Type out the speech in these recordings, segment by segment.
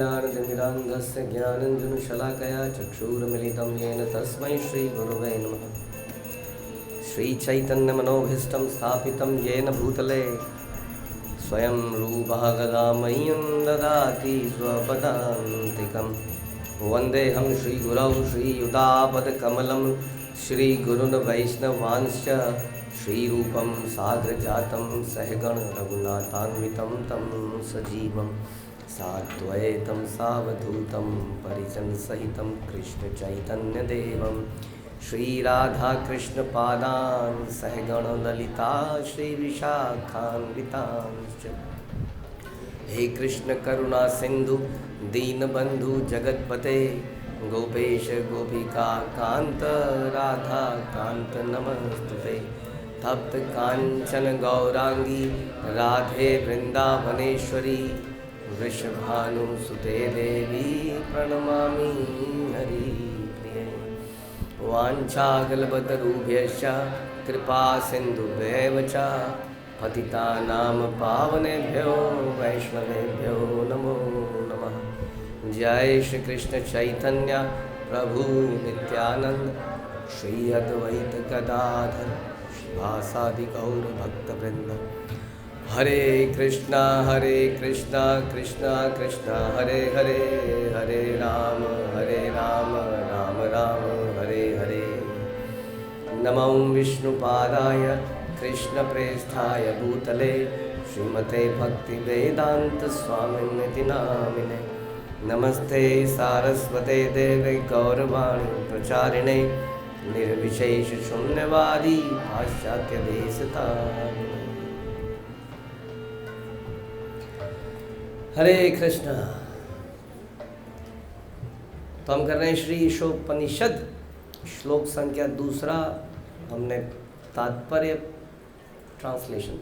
ज्ञानतिमिरान्धस्य ज्ञानञ्जनशलाकया चक्षुरुन्मिलितं येन तस्मै श्रीगुरवे नमः। श्रीचैतन्यमनोभीष्टं स्थापितं येन भूतले स्वयं रूपः कदा मह्यं ददाति स्वपदान्तिकं। वन्देऽहं श्रीगुरौ श्रीयुतापदकमलं श्रीगुरुन् वैष्णवांश्च श्रीरूपं साग्रजातं सहगण रघुनाथान्वितं तं सजीवं साद्वैतं सावधूतं परिजनसहितं कृष्णचैतन्यदेवं श्रीराधाकृष्णपादान् सहगण ललिता श्रीविशाखान्वितांश्च। हे कृष्ण करुणा सिंधु दीनबंधु जगतपते गोपेश गोपिका कांत राधा कांत नमस्तुते। तप्त कांचन गौरांगी राधे वृंदावनेश्वरी वृषभानुसुते देवी प्रणमामि हरिप्रिये। वाञ्छाकल्पतरुभ्यश्च कृपा सिन्धुभ्येव च पतितानां पावनेभ्यो वैष्णवेभ्यो नमो नमः। जय श्री कृष्ण चैतन्य प्रभु नित्यानंद श्री अद्वैत गदाधर श्रीवासादि गौर भक्तवृंद। हरे कृष्णा कृष्णा कृष्णा हरे हरे, हरे राम राम राम हरे हरे। नमो विष्णुपादाय कृष्णप्रेष्ठाय भूतले श्रीमते भक्तिवेदांत स्वामिनिति नामिने। नमस्ते सारस्वते देवे गौरवाणी प्रचारिणे निर्विशेष शून्यवादी पाश्चात्य देशतारिणे। हरे कृष्णा। तो हम कर रहे हैं श्री ईशोपनिषद श्लोक संख्या 2। हमने तात्पर्य ट्रांसलेशन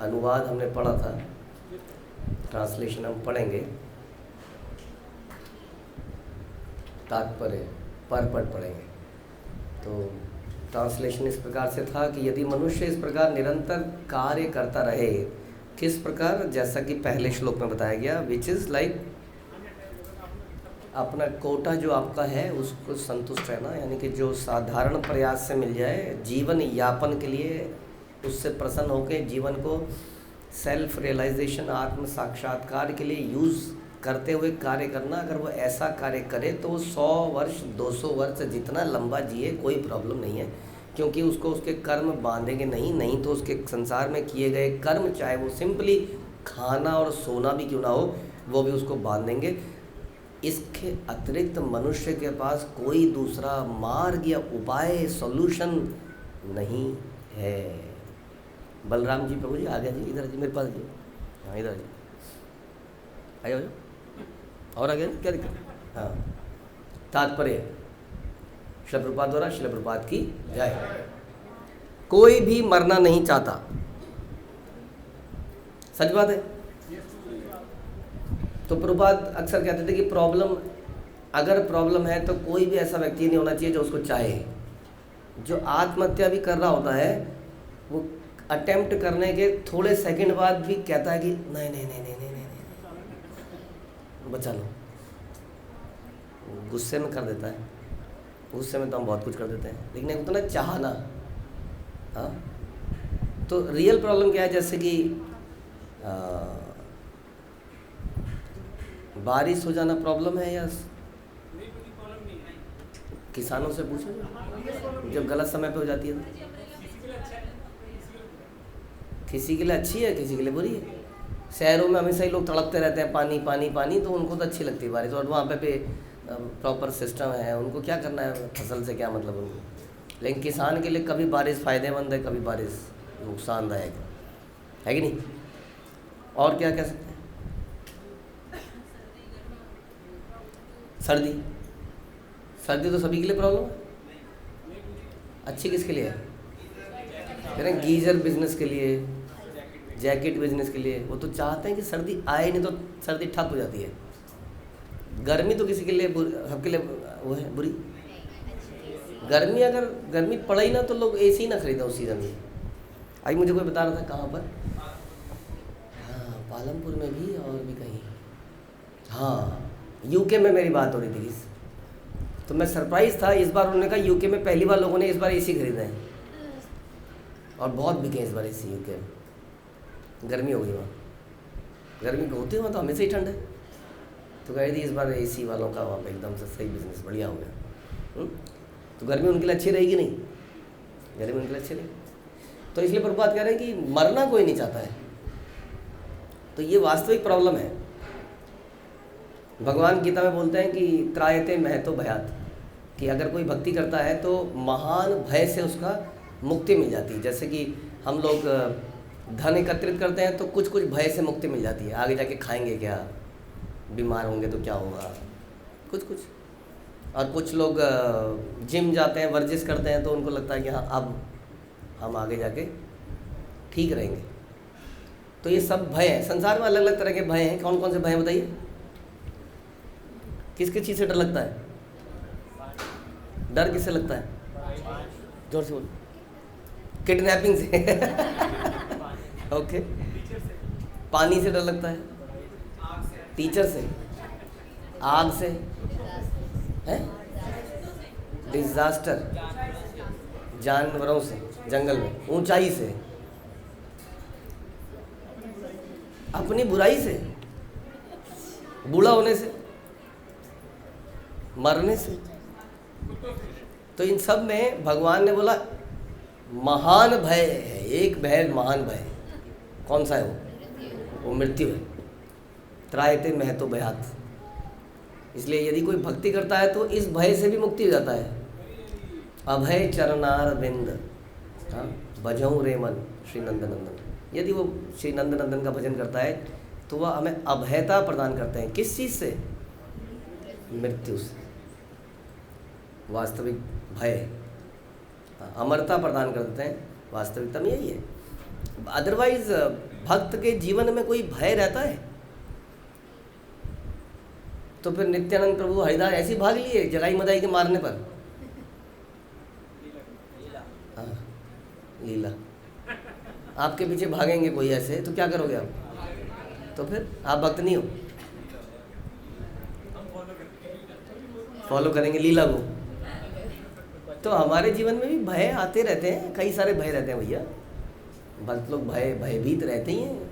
अनुवाद हमने पढ़ा था, ट्रांसलेशन हम पढ़ेंगे। तात्पर्य परपट पढ़ेंगे। तो ट्रांसलेशन इस प्रकार से था कि यदि मनुष्य इस प्रकार निरंतर कार्य करता रहे, किस प्रकार, जैसा कि पहले श्लोक में बताया गया, विच इज़ लाइक अपना कोटा जो आपका है उसको संतुष्ट रहना, यानी कि जो साधारण प्रयास से मिल जाए जीवन यापन के लिए, उससे प्रसन्न होकर जीवन को सेल्फ रियलाइजेशन आत्म साक्षात्कार के लिए यूज़ करते हुए कार्य करना। अगर वो ऐसा कार्य करे तो वो 100 वर्ष 200 वर्ष जितना लंबा जिए कोई प्रॉब्लम नहीं है, क्योंकि उसको उसके कर्म बांधेंगे नहीं तो उसके संसार में किए गए कर्म, चाहे वो सिंपली खाना और सोना भी क्यों ना हो, वो भी उसको बांधेंगे। इसके अतिरिक्त मनुष्य के पास कोई दूसरा मार्ग या उपाय सॉल्यूशन नहीं है। बलराम जी प्रभु जी आ गया जी, इधर जी मेरे पास जी। हाँ इधर जी, आइए हो और आ गया, क्या दिक्कत? हाँ, तात्पर्य श्रील प्रभुपाद द्वारा श्रील प्रभुपाद की जय। कोई भी मरना नहीं चाहता, सच बात है। तो प्रभुपाद अक्सर कहते थे कि अगर प्रॉब्लम है तो कोई भी ऐसा व्यक्ति नहीं होना चाहिए जो उसको चाहे। जो आत्महत्या भी कर रहा होता है वो अटेम्प्ट करने के थोड़े सेकंड बाद भी कहता है कि नहीं नहीं नहीं नहीं नहीं नहीं, नहीं बचा लो। गुस्से में कर देता है, गुस्से में तो हम बहुत कुछ कर देते हैं, लेकिन एक तो ना चाहना। हाँ, तो रियल प्रॉब्लम क्या है, जैसे कि बारिश हो जाना प्रॉब्लम है या किसानों से पूछो जब गलत समय पे हो जाती है तो। किसी के लिए अच्छी है, किसी के लिए बुरी है। शहरों में हमेशा ही लोग तड़पते रहते हैं पानी पानी पानी, तो उनको तो अच्छी लगती है बारिश, और वहाँ पे प्रॉपर सिस्टम है, उनको क्या करना है, फसल से क्या मतलब उनको। लेकिन किसान के लिए कभी बारिश फ़ायदेमंद है, कभी बारिश नुकसानदायक है कि नहीं। और क्या कह सकते हैं, सर्दी तो सभी के लिए प्रॉब्लम है। अच्छी किसके लिए है? कह रहे हैं गीजर बिजनेस के लिए, जैकेट बिजनेस के लिए। वो तो चाहते हैं कि सर्दी आए, नहीं तो सर्दी ठप हो जाती है। गर्मी तो किसी के लिए सबके लिए वो है बुरी। अगर गर्मी पड़े ही ना तो लोग एसी ना खरीदा उस सीज़न में। आज मुझे कोई बता रहा था कहाँ पर, हाँ पालमपुर में भी और भी कहीं, हाँ, यूके में मेरी बात हो रही थी, तो मैं सरप्राइज़ था। इस बार उन्होंने कहा यूके में पहली बार लोगों ने इस बार एसी खरीदे हैं और बहुत बिके इस बार एसी यूके में। गर्मी हो गई वहाँ, गर्मी होती है वहाँ तो हमेशा ही ठंड है। तो कह रही थी इस बार एसी वालों का वहाँ पे एकदम से सही बिजनेस बढ़िया हो गया। तो गर्मी उनके लिए अच्छी रहेगी नहीं, गर्मी उनके लिए अच्छी रहेगी। तो इसलिए प्रभुपाद कह रहे हैं कि मरना कोई नहीं चाहता है। तो ये वास्तविक प्रॉब्लम है। भगवान गीता में बोलते हैं कि त्रायते महतो भयात, कि अगर कोई भक्ति करता है तो महान भय से उसका मुक्ति मिल जाती है। जैसे कि हम लोग धन एकत्रित करते हैं तो कुछ कुछ भय से मुक्ति मिल जाती है, आगे जाके खाएंगे क्या, बीमार होंगे तो क्या होगा, कुछ कुछ। और कुछ लोग जिम जाते हैं, वर्जिश करते हैं, तो उनको लगता है कि हाँ अब हम आगे जाके ठीक रहेंगे। तो ये सब भय है। संसार में अलग अलग तरह के भय हैं। कौन कौन से भय हैं बताइए? किस किस चीज़ से डर लगता है? डर किससे लगता है? जोर से बोलो। किडनैपिंग से ओके। पानी से डर लगता है, टीचर से, आग से है, डिजास्टर, जानवरों से, जंगल में, ऊंचाई से, अपनी बुराई से, बूढ़ा होने से, मरने से। तो इन सब में भगवान ने बोला महान भय है, एक भय महान भय। कौन सा है वो मृत्यु है। त्रायते महतो भयात। इसलिए यदि कोई भक्ति करता है तो इस भय से भी मुक्ति हो जाता है। अभय चरणार बिंद, हाँ, भजऊं रे मन श्री नंदनंदन। यदि वो श्री नंदनंदन का भजन करता है तो वह हमें अभयता प्रदान करते हैं। किस चीज़ से? मृत्यु से। वास्तविक भय, अमरता प्रदान कर देते हैं। वास्तविकता में यही है। अदरवाइज भक्त के जीवन में कोई भय रहता है तो फिर नित्यानंद प्रभु हरिदास ऐसी भाग लिए जगाई मदाई के मारने पर। हाँ, लीला। आपके पीछे भागेंगे कोई ऐसे तो क्या करोगे आप? तो फिर आप भक्त नहीं हो। फॉलो करेंगे लीला को। तो हमारे जीवन में भी भय आते रहते हैं, कई सारे भय रहते हैं भैया। भक्त लोग भयभीत रहते ही हैं।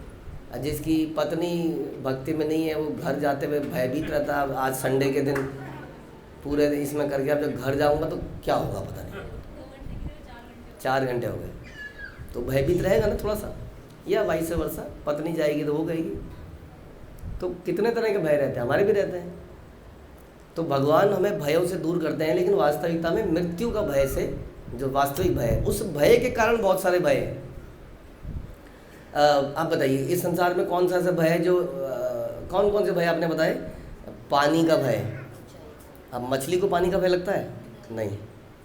जिसकी पत्नी भक्ति में नहीं है वो घर जाते हुए भयभीत रहता है। आज संडे के दिन पूरे इसमें करके अब जब घर जाऊंगा तो क्या होगा पता नहीं। 4 घंटे हो गए तो भयभीत रहेगा ना थोड़ा सा, या वाइस वर्षा। पत्नी जाएगी तो वो गएगी। तो कितने तरह के भय रहते हैं, हमारे भी रहते हैं। तो भगवान हमें भयों से दूर करते हैं, लेकिन वास्तविकता में मृत्यु का भय से, जो वास्तविक भय है, उस भय के कारण बहुत सारे भय हैं। आप बताइए इस संसार में कौन सा ऐसा भय है जो कौन कौन से भय आपने बताए? पानी का भय। अब मछली को पानी का भय लगता है? नहीं।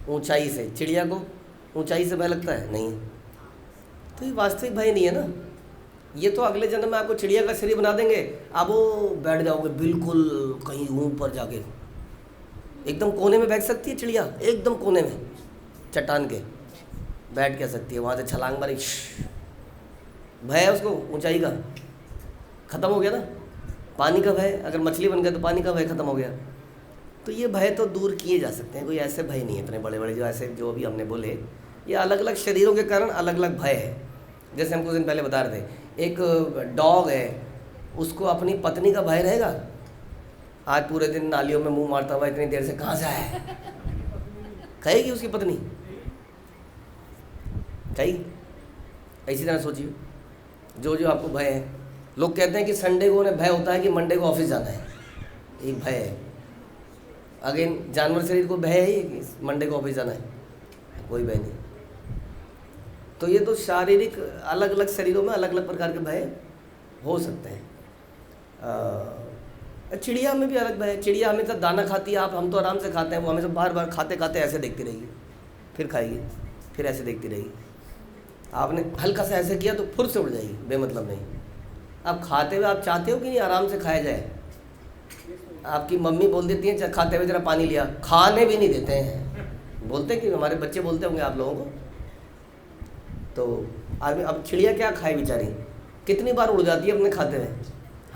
ऊंचाई से, चिड़िया को ऊंचाई से भय लगता है? नहीं। तो ये वास्तविक भय नहीं है ना। ये तो अगले जन्म में आपको चिड़िया का शरीर बना देंगे, आप वो बैठ जाओगे बिल्कुल कहीं ऊपर जाके। एकदम कोने में बैठ सकती है चिड़िया, एकदम कोने में चट्टान के बैठ क्या सकती है, वहाँ से छलांग मारी। भय है उसको ऊंचाई का, ख़त्म हो गया ना। पानी का भय, अगर मछली बन गया तो पानी का भय ख़त्म हो गया। तो ये भय तो दूर किए जा सकते हैं। कोई ऐसे भय नहीं है इतने बड़े बड़े जो ऐसे जो अभी हमने बोले। ये अलग अलग शरीरों के कारण अलग अलग भय है। जैसे हम कुछ दिन पहले बता रहे थे, एक डॉग है, उसको अपनी पत्नी का भय रहेगा। आज पूरे दिन नालियों में मुंह मारता हुआ इतनी देर से कहाँ से आया है, कहेगी उसकी पत्नी? कहेगी? इसी तरह सोचिए जो जो आपको भय है। लोग कहते हैं कि संडे को उन्हें भय होता है कि मंडे को ऑफिस जाना है, एक भय है। अगेन जानवर शरीर को भय है कि मंडे को ऑफिस जाना है? कोई भय नहीं। तो ये तो शारीरिक अलग अलग शरीरों में अलग अलग प्रकार के भय हो सकते हैं। चिड़िया में भी अलग भय है। चिड़िया हमेशा दाना खाती है, हम तो आराम से खाते हैं, वो हमेशा बार बार खाते खाते ऐसे देखती रहेगी, फिर खाएगी, फिर ऐसे देखती रहेगी। आपने हल्का सा ऐसे किया तो फुर से उड़ जाएगी, बेमतलब नहीं। आप खाते हुए आप चाहते हो कि नहीं आराम से खाया जाए? आपकी मम्मी बोल देती है खाते हुए जरा पानी लिया, खाने भी नहीं देते हैं। बोलते हैं कि हमारे बच्चे बोलते होंगे आप लोगों को। तो आदमी अब चिड़िया क्या खाए बेचारी, कितनी बार उड़ जाती है अपने खाते हुए।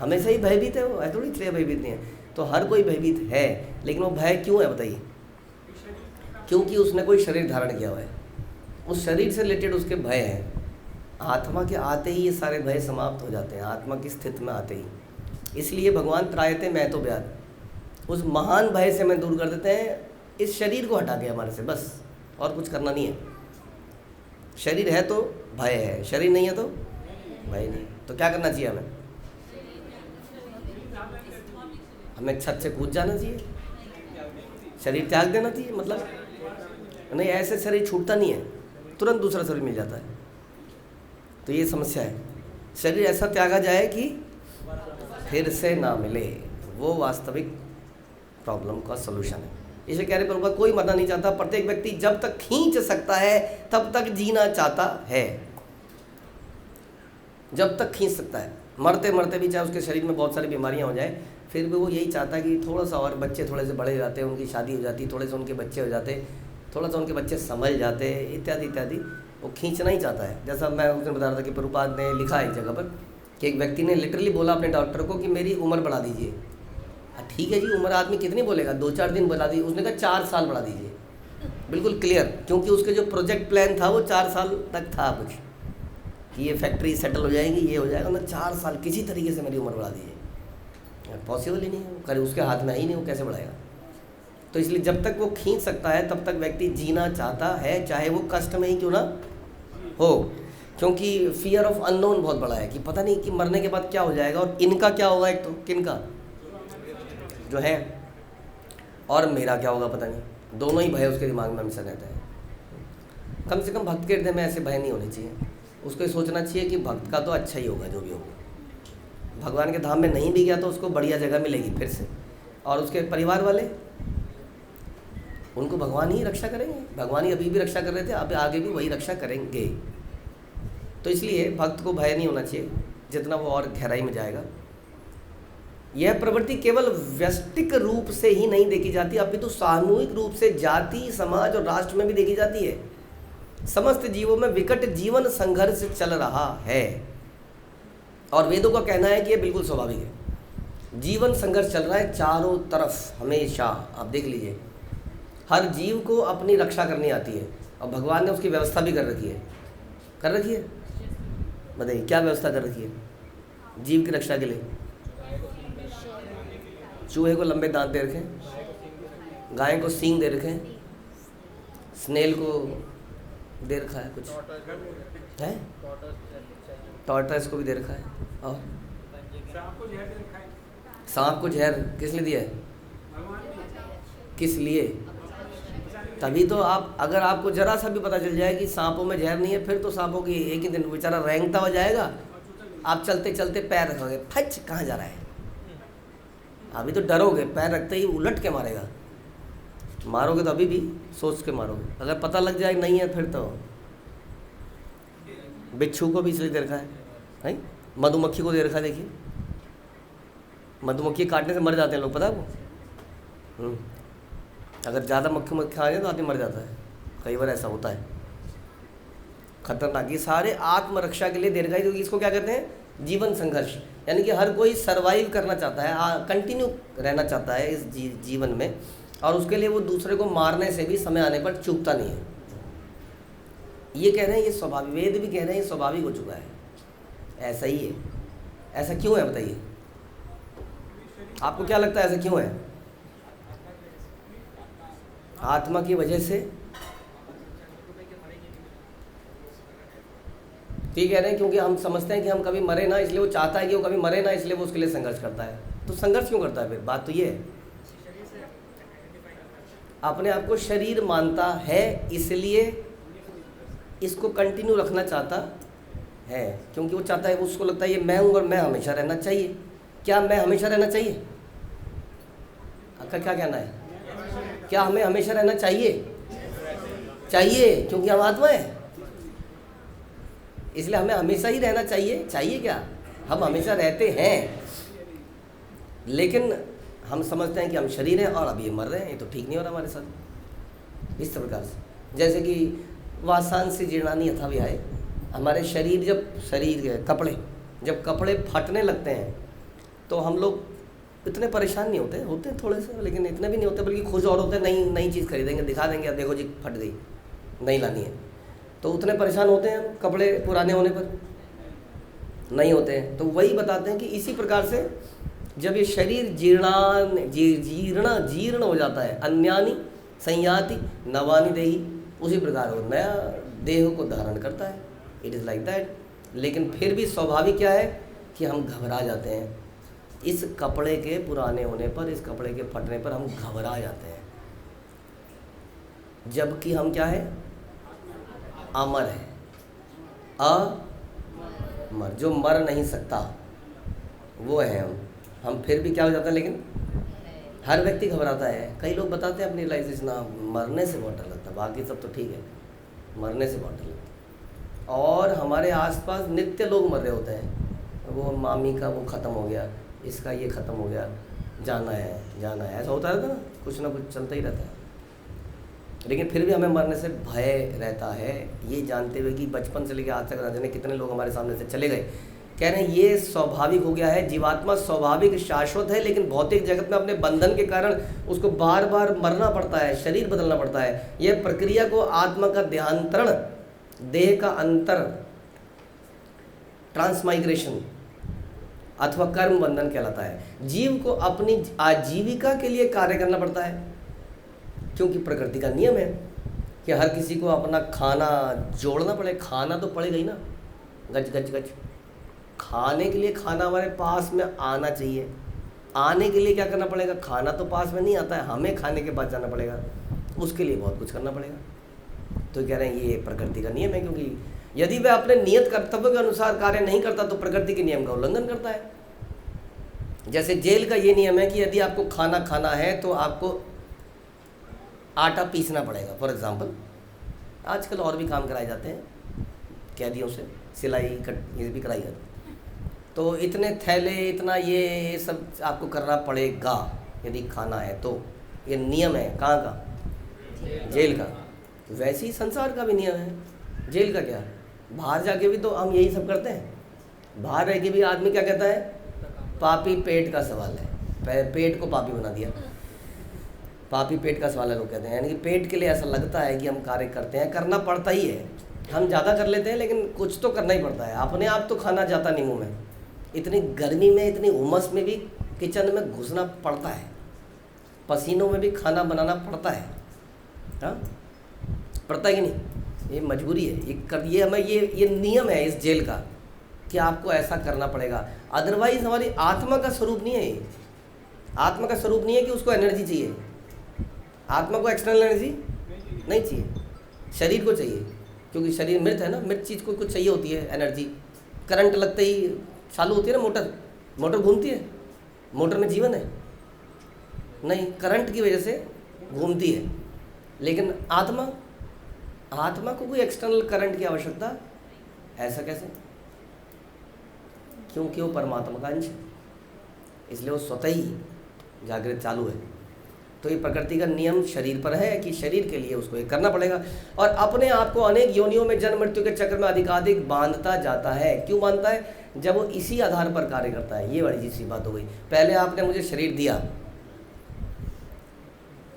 हमेशा ही भयभीत है वो, ऐसा थोड़ी इसलिए भयभीत नहीं है। तो हर कोई भयभीत है, लेकिन वो भय क्यों है बताइए? क्योंकि उसने कोई शरीर धारण किया हुआ है, उस शरीर से रिलेटेड उसके भय हैं। आत्मा के आते ही ये सारे भय समाप्त हो जाते हैं, आत्मा की स्थिति में आते ही। इसलिए भगवान त्रायते मैं तो व्याध, उस महान भय से हमें दूर कर देते हैं, इस शरीर को हटा के हमारे से, बस और कुछ करना नहीं है। शरीर है तो भय है, शरीर नहीं है तो भय नहीं। तो क्या करना चाहिए हमें? हमें छत से कूद जाना चाहिए, शरीर त्याग देना चाहिए। मतलब नहीं, ऐसे शरीर छूटता नहीं है, तुरंत दूसरा शरीर मिल जाता है। तो ये समस्या है, शरीर ऐसा त्यागा जाए कि फिर से ना मिले, वो वास्तविक प्रॉब्लम का सलूशन है। इसे कह रहे प्रभुपाद कोई मरना नहीं चाहता, प्रत्येक व्यक्ति जब तक खींच सकता है तब तक जीना चाहता है, जब तक खींच सकता है। मरते मरते भी चाहे उसके शरीर में बहुत सारी बीमारियां हो जाए, फिर भी वो यही चाहता है कि थोड़ा सा और, बच्चे थोड़े से बड़े हो जाते हैं, उनकी शादी हो जाती, थोड़े से उनके बच्चे हो जाते, थोड़ा सा उनके बच्चे समझ जाते, इत्यादि इत्यादि। वो खींचना ही चाहता है। जैसा मैं उस दिन बता रहा था कि प्रभुपाद ने लिखा एक जगह पर कि एक व्यक्ति ने लिटरली बोला अपने डॉक्टर को कि मेरी उम्र बढ़ा दीजिए। ठीक है जी, उम्र आदमी कितनी बोलेगा, 2-4 दिन बढ़ा दी, उसने कहा 4 साल बढ़ा दीजिए। बिल्कुल क्लियर, क्योंकि उसके जो प्रोजेक्ट प्लान था वो 4 साल तक था कुछ, कि ये फैक्ट्री सेटल हो जाएगी, ये हो जाएगा ना, 4 साल किसी तरीके से मेरी उम्र बढ़ा दीजिए। पॉसिबल ही नहीं है, करे उसके हाथ में ही नहीं, वो कैसे बढ़ाएगा। तो इसलिए जब तक वो खींच सकता है तब तक व्यक्ति जीना चाहता है, चाहे वो कष्ट में ही क्यों ना हो। क्योंकि फियर ऑफ अननोन बहुत बड़ा है, कि पता नहीं कि मरने के बाद क्या हो जाएगा, और इनका क्या होगा, एक तो किनका जो है, और मेरा क्या होगा पता नहीं। दोनों ही भय उसके दिमाग में हमेशा रहता है। कम से कम भक्त के हृदय में ऐसे भय नहीं होने चाहिए। उसको ये सोचना चाहिए कि भक्त का तो अच्छा ही होगा, जो भी होगा। भगवान के धाम में नहीं भी गया तो उसको बढ़िया जगह मिलेगी फिर से, और उसके परिवार वाले, उनको भगवान ही रक्षा करेंगे। भगवान ही अभी भी रक्षा कर रहे थे, अब आगे भी वही रक्षा करेंगे। तो इसलिए भक्त को भय नहीं होना चाहिए, जितना वो और गहराई में जाएगा। यह प्रवृत्ति केवल व्यष्टिक रूप से ही नहीं देखी जाती, अपितु सामूहिक रूप से जाति, समाज और राष्ट्र में भी देखी जाती है। समस्त जीवों में विकट जीवन संघर्ष चल रहा है, और वेदों का कहना है कि यह बिल्कुल स्वाभाविक है। जीवन संघर्ष चल रहा है चारों तरफ हमेशा। आप देख लीजिए, हर जीव को अपनी रक्षा करनी आती है, और भगवान ने उसकी व्यवस्था भी कर रखी है। कर रखी है, बताइए क्या व्यवस्था कर रखी है जीव की रक्षा के लिए? चूहे को लंबे दांत दे रखे, गाय को सींग दे रखे, स्नेल को दे रखा है, कुछ है, टॉर्टोइस को भी दे रखा है, और सांप को जहर किस लिए दिया है? किस लिए? तभी तो आप, अगर आपको जरा सा भी पता चल जाए कि सांपों में जहर नहीं है, फिर तो सांपों की एक ही दिन बेचारा रेंगता हो जाएगा। आप चलते चलते पैर रखोगे, फच कहाँ जा रहा है, अभी तो डरोगे, पैर रखते ही उलट के मारेगा। मारोगे तो अभी भी सोच के मारोगे, अगर पता लग जाए नहीं है फिर तो। बिच्छू को भी इसलिए दे रखा है, नहीं? मधुमक्खी को दे रखा है। देखिए, मधुमक्खी काटने से मर जाते हैं लोग, पता है वो? अगर ज़्यादा मक्खी खा जाए तो आदमी मर जाता है, कई बार ऐसा होता है। खतरनाक, ये सारे आत्मरक्षा के लिए दे रखा है, क्योंकि इसको क्या कहते हैं? जीवन संघर्ष। यानी कि हर कोई सरवाइव करना चाहता है, कंटिन्यू रहना चाहता है इस जीवन में, और उसके लिए वो दूसरे को मारने से भी समय आने पर चूकता नहीं है। ये कह रहे हैं ये स्वाभाविक, वेद भी कह रहे हैं ये स्वाभाविक हो चुका है, ऐसा ही है। ऐसा क्यों है बताइए? आपको क्या लगता है ऐसा क्यों है? आत्मा की वजह से। ठीक कह रहे हैं, क्योंकि हम समझते हैं कि हम कभी मरे ना, इसलिए वो चाहता है कि वो कभी मरे ना, इसलिए वो उसके लिए संघर्ष करता है। तो संघर्ष क्यों करता है फिर? बात तो ये है, अपने आप को शरीर मानता है, इसलिए इसको कंटिन्यू रखना चाहता है, क्योंकि वो चाहता है, उसको लगता है ये मैं हूँ और मैं हमेशा रहना चाहिए। क्या मैं हमेशा रहना चाहिए? आपका क्या कहना है? क्या हमें हमेशा रहना चाहिए? चाहिए, क्योंकि हम आत्मा है, इसलिए हमें हमेशा ही रहना चाहिए। चाहिए क्या? हम हमेशा रहते हैं, लेकिन हम समझते हैं कि हम शरीर हैं और अभी ये मर रहे हैं, ये तो ठीक नहीं हो रहा हमारे साथ। इस प्रकार से, जैसे कि वासांसी जीर्णानि यथा विहाय, हमारे शरीर जब कपड़े जब कपड़े फटने लगते हैं तो हम लोग इतने परेशान नहीं होते, होते हैं थोड़े से, लेकिन इतने भी नहीं होते, बल्कि खुश और होते हैं। नई नई चीज़ खरीदेंगे, दिखा देंगे, अब देखो जी फट गई, नहीं लानी है, तो उतने परेशान होते हैं हम कपड़े पुराने होने पर, नहीं होते हैं। तो वही बताते हैं कि इसी प्रकार से जब ये शरीर जीर्ण हो जाता है, अन्यानी संयाति नवानी देही, उसी प्रकार वो नया देह को धारण करता है। It is like that. लेकिन फिर भी स्वाभाविक क्या है कि हम घबरा जाते हैं इस कपड़े के पुराने होने पर, इस कपड़े के फटने पर हम घबरा जाते हैं, जबकि हम क्या है, अमर है, अमर, जो मर नहीं सकता वो है हम फिर भी क्या हो जाता है, लेकिन हर व्यक्ति घबराता है। कई लोग बताते हैं अपनी रियलाइजेशन, मरने से बहुत डर लगता है, बाकी सब तो ठीक है, मरने से बहुत डर लगता है। और हमारे आसपास नित्य लोग मर रहे होते हैं, वो मामी का वो ख़त्म हो गया, इसका ये ख़त्म हो गया, जाना है, ऐसा होता रहता है ना, कुछ ना कुछ चलता ही रहता है। लेकिन फिर भी हमें मरने से भय रहता है, ये जानते हुए कि बचपन से लेकर आज तक न जाने कितने लोग हमारे सामने से चले गए। कह रहे हैं ये स्वाभाविक हो गया है, जीवात्मा स्वाभाविक शाश्वत है, लेकिन भौतिक जगत में अपने बंधन के कारण उसको बार बार मरना पड़ता है, शरीर बदलना पड़ता है। यह प्रक्रिया को आत्मा का देहांतरण, देह का अंतर, ट्रांसमाइग्रेशन अथवा कर्म बंधन कहलाता है। जीव को अपनी आजीविका के लिए कार्य करना पड़ता है, क्योंकि प्रकृति का नियम है कि हर किसी को अपना खाना जोड़ना पड़े, खाना तो पड़ेगा ही ना, गच गच गच। खाने के लिए खाना हमारे पास में आना चाहिए, आने के लिए क्या करना पड़ेगा, खाना तो पास में नहीं आता है, हमें खाने के पास जाना पड़ेगा, उसके लिए बहुत कुछ करना पड़ेगा। तो कह रहे हैं ये प्रकृति का नियम है, क्योंकि यदि वह अपने नियत कर्तव्य के अनुसार कार्य नहीं करता तो प्रकृति के नियम का उल्लंघन करता है। जैसे जेल का ये नियम है कि यदि आपको खाना खाना है तो आपको आटा पीसना पड़ेगा। फॉर एग्जांपल आजकल और भी काम कराए जाते हैं कैदियों से, सिलाई कट ये भी कराई जाती है, तो इतने थैले, इतना ये सब आपको करना पड़ेगा यदि खाना है तो। ये नियम है कहाँ का, जेल का। वैसे ही संसार का भी नियम है। जेल का क्या, बाहर जाके भी तो हम यही सब करते हैं। बाहर रह के भी आदमी क्या कहता है, पापी पेट का सवाल है, पेट को पापी बना दिया, पापी पेट का सवाल है लोग कहते हैं। यानी कि पेट के लिए ऐसा लगता है कि हम कार्य करते हैं, करना पड़ता ही है, हम ज़्यादा कर लेते हैं लेकिन कुछ तो करना ही पड़ता है। अपने आप तो खाना जाता नहीं मुँह में, इतनी गर्मी में, इतनी उमस में भी किचन में घुसना पड़ता है, पसीनों में भी खाना बनाना पड़ता है। हाँ, पड़ता है कि नहीं, ये मजबूरी है, ये हमें ये नियम है इस जेल का कि आपको ऐसा करना पड़ेगा। अदरवाइज हमारी आत्मा का स्वरूप नहीं है ये। आत्मा का स्वरूप नहीं है कि उसको एनर्जी चाहिए, आत्मा को एक्सटर्नल एनर्जी नहीं चाहिए, शरीर को चाहिए, क्योंकि शरीर मृत है ना, मृत चीज़ को कुछ चाहिए होती है एनर्जी। करंट लगते ही चालू होती है ना मोटर घूमती है, मोटर में जीवन है नहीं, करंट की वजह से घूमती है। लेकिन आत्मा को कोई एक्सटर्नल करंट की आवश्यकता, ऐसा कैसे, क्योंकि वो परमात्मा का अंश है, इसलिए वो स्वतः ही जागृत चालू है। तो ये प्रकृति का नियम शरीर पर है कि शरीर के लिए उसको ये करना पड़ेगा, और अपने आप को अनेक योनियों में जन्म मृत्यु के चक्र में अधिकाधिक बांधता जाता है। क्यों बांधता है, जब वो इसी आधार पर कार्य करता है। ये बड़ी सी बात हो गई। पहले आपने मुझे शरीर दिया,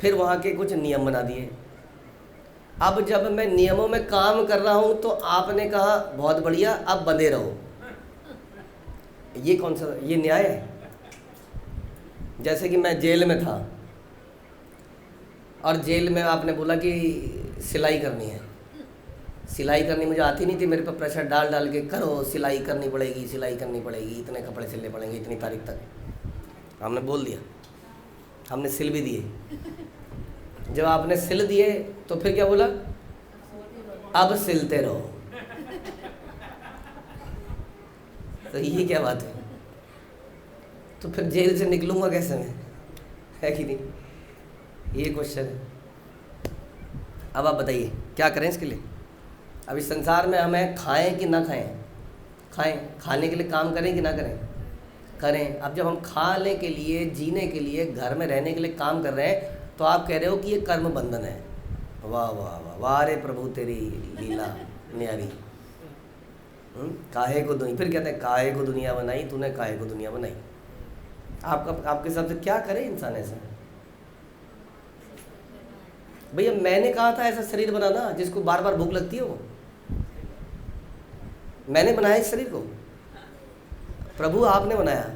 फिर वहाँ के कुछ नियम बना दिए, अब जब मैं नियमों में काम कर रहा हूँ तो आपने कहा बहुत बढ़िया, अब बंधे रहो। ये कौन सा, ये न्याय है? जैसे कि मैं जेल में था और जेल में आपने बोला कि सिलाई करनी है, सिलाई करनी मुझे आती नहीं थी, मेरे पर प्रेशर डाल डाल के करो, सिलाई करनी पड़ेगी, सिलाई करनी पड़ेगी, इतने कपड़े सिलने पड़ेंगे इतनी तारीख तक, हमने बोल दिया, हमने सिल भी दिए। जब आपने सिल दिए तो फिर क्या बोला, अब सिलते रहो। तो ये क्या बात है, तो फिर जेल से निकलूंगा कैसे मैं, है कि नहीं, ये क्वेश्चन है। अब आप बताइए क्या करें इसके लिए। अब इस संसार में हमें खाएं कि ना खाएं, खाएं, खाने के लिए काम करें कि ना करें, करें। अब जब हम खाने के लिए, जीने के लिए, घर में रहने के लिए काम कर रहे हैं, तो आप कह रहे हो कि ये कर्म बंधन है। वाह वाह वाह वाह रे प्रभु, तेरी लीला न्यारी। काहे को दुनिया, फिर कहते हैं काहे को दुनिया बनाई, तूने काहे को दुनिया बनाई। आपके हिसाब से क्या करे इंसान ऐसा? भैया मैंने कहा था ऐसा शरीर बनाना जिसको बार बार भूख लगती है, वो मैंने बनाया इस शरीर को, प्रभु आपने बनाया।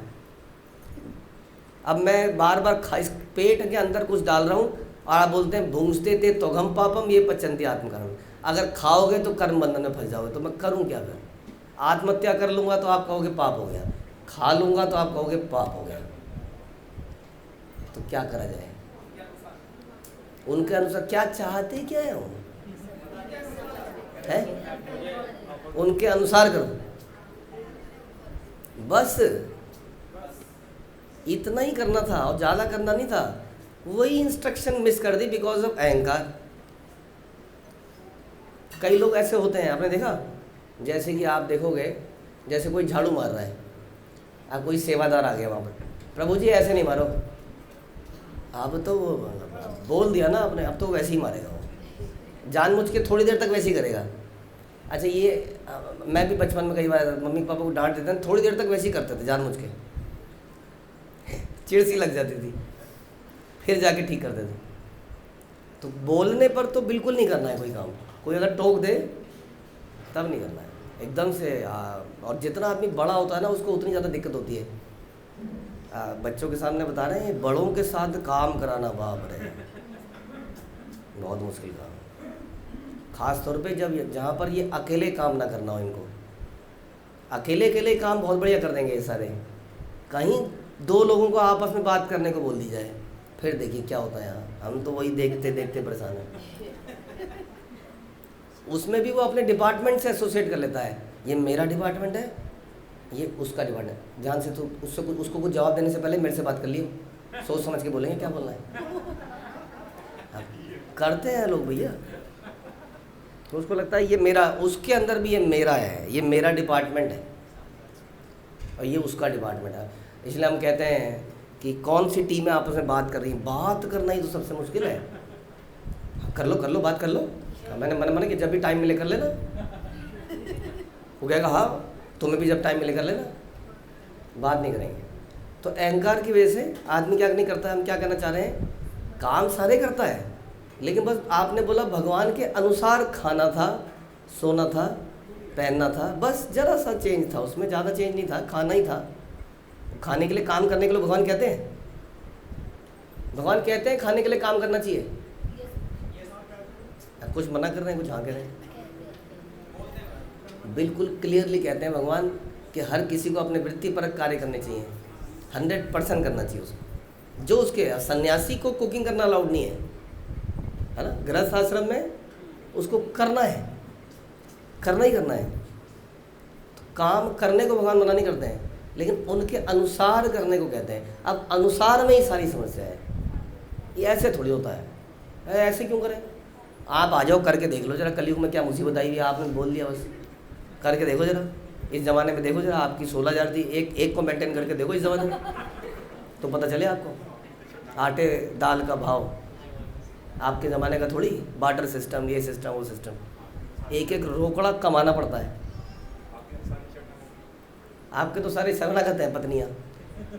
अब मैं बार बार इस पेट के अंदर कुछ डाल रहा हूँ और आप बोलते हैं भूंजते थे तो हम पापम ये पचंती आत्मकर्म, अगर खाओगे तो कर्म बंधन में फंस जाओगे। तो मैं करूँ क्या फिर? आत्महत्या कर लूँगा तो आप कहोगे पाप हो गया, खा लूँगा तो आप कहोगे पाप हो गया। तो क्या करा जाए? उनके अनुसार क्या चाहते क्या है वो है? उनके अनुसार करो, बस इतना ही करना था और ज़्यादा करना नहीं था। वही इंस्ट्रक्शन मिस कर दी बिकॉज ऑफ अहंकार। कई लोग ऐसे होते हैं, आपने देखा, जैसे कि आप देखोगे जैसे कोई झाड़ू मार रहा है, आप कोई सेवादार आ गया वहाँ पर, प्रभु जी ऐसे नहीं मारो, अब तो बोल दिया ना आपने, अब तो वैसे ही मारेगा वो, जानबूझ के थोड़ी देर तक वैसे ही करेगा। अच्छा ये मैं भी बचपन में कई बार मम्मी पापा को डांट देते हैं, थोड़ी देर तक वैसे ही करते थे जानबूझ के, चिड़ सी लग जाती थी, फिर जाके ठीक करते थे। तो बोलने पर तो बिल्कुल नहीं करना है कोई काम, कोई अगर टोक दे तब नहीं करना है एकदम से। और जितना आदमी बड़ा होता है ना उसको उतनी ज़्यादा दिक्कत होती है। बच्चों के सामने बता रहे हैं, बड़ों के साथ काम कराना बाप रे बहुत मुश्किल काम, ख़ास तौर पे जब जहाँ पर ये अकेले काम ना करना हो। इनको अकेले काम बहुत बढ़िया कर देंगे ये सारे, कहीं दो लोगों को आपस में बात करने को बोल दी जाए, फिर देखिए क्या होता है यहाँ। हम तो वही देखते देखते परेशान हैं। उसमें भी वो अपने डिपार्टमेंट से एसोसिएट कर लेता है, ये मेरा डिपार्टमेंट है, ये उसका डिपार्टमेंट। जान से तो उसको कुछ जवाब देने से पहले मेरे से बात कर लियो, सोच समझ के बोलेंगे क्या बोलना है। करते हैं लोग भैया, तो उसको लगता है ये मेरा, उसके अंदर भी ये मेरा है, ये मेरा डिपार्टमेंट है और ये उसका डिपार्टमेंट है। इसलिए हम कहते हैं कि कौन सी टीमें आपस में बात कर रही हैं, बात करना ही तो सबसे मुश्किल है। कर लो बात कर लो, मैंने मना कि जब भी टाइम मिले कर लेना। वो कहेगा हाँ तुम्हें भी जब टाइम मिले कर लेना, बात नहीं करेंगे। तो अहंकार की वजह से आदमी क्या नहीं करता है। हम क्या कहना चाह रहे हैं, काम सारे करता है, लेकिन बस आपने बोला भगवान के अनुसार खाना था, सोना था, पहनना था, बस जरा सा चेंज था उसमें, ज़्यादा चेंज नहीं था, खाना ही था। खाने के लिए काम करने के लिए भगवान कहते हैं, भगवान कहते हैं खाने के लिए काम करना चाहिए। कुछ मना कर रहे हैं, कुछ हाँ कह रहे हैं, बिल्कुल क्लियरली कहते हैं भगवान कि हर किसी को अपने वृत्तिपरक कार्य करने चाहिए, 100% करना चाहिए उसको। जो उसके सन्यासी को कुकिंग करना अलाउड नहीं है ना, गृहस्थ आश्रम में उसको करना है, करना ही करना है। तो काम करने को भगवान मना नहीं करते हैं, लेकिन उनके अनुसार करने को कहते हैं। अब अनुसार में ही सारी समस्या है, ये ऐसे थोड़ी होता है, ऐसे क्यों करें? आप आ जाओ करके देख लो जरा, कलयुग में क्या मुसीबत आई हुई है, आपने बोल दिया बस, करके देखो जरा। इस ज़माने में देखो जरा, आपकी 16,000 थी, एक को मेंटेन करके देखो इस ज़माने में, तो पता चले आपको आटे दाल का भाव। आपके ज़माने का थोड़ी बार्टर सिस्टम, ये सिस्टम वो सिस्टम, एक एक रोकड़ा कमाना पड़ता है। आपके तो सारे शरणागत हैं पत्नियाँ,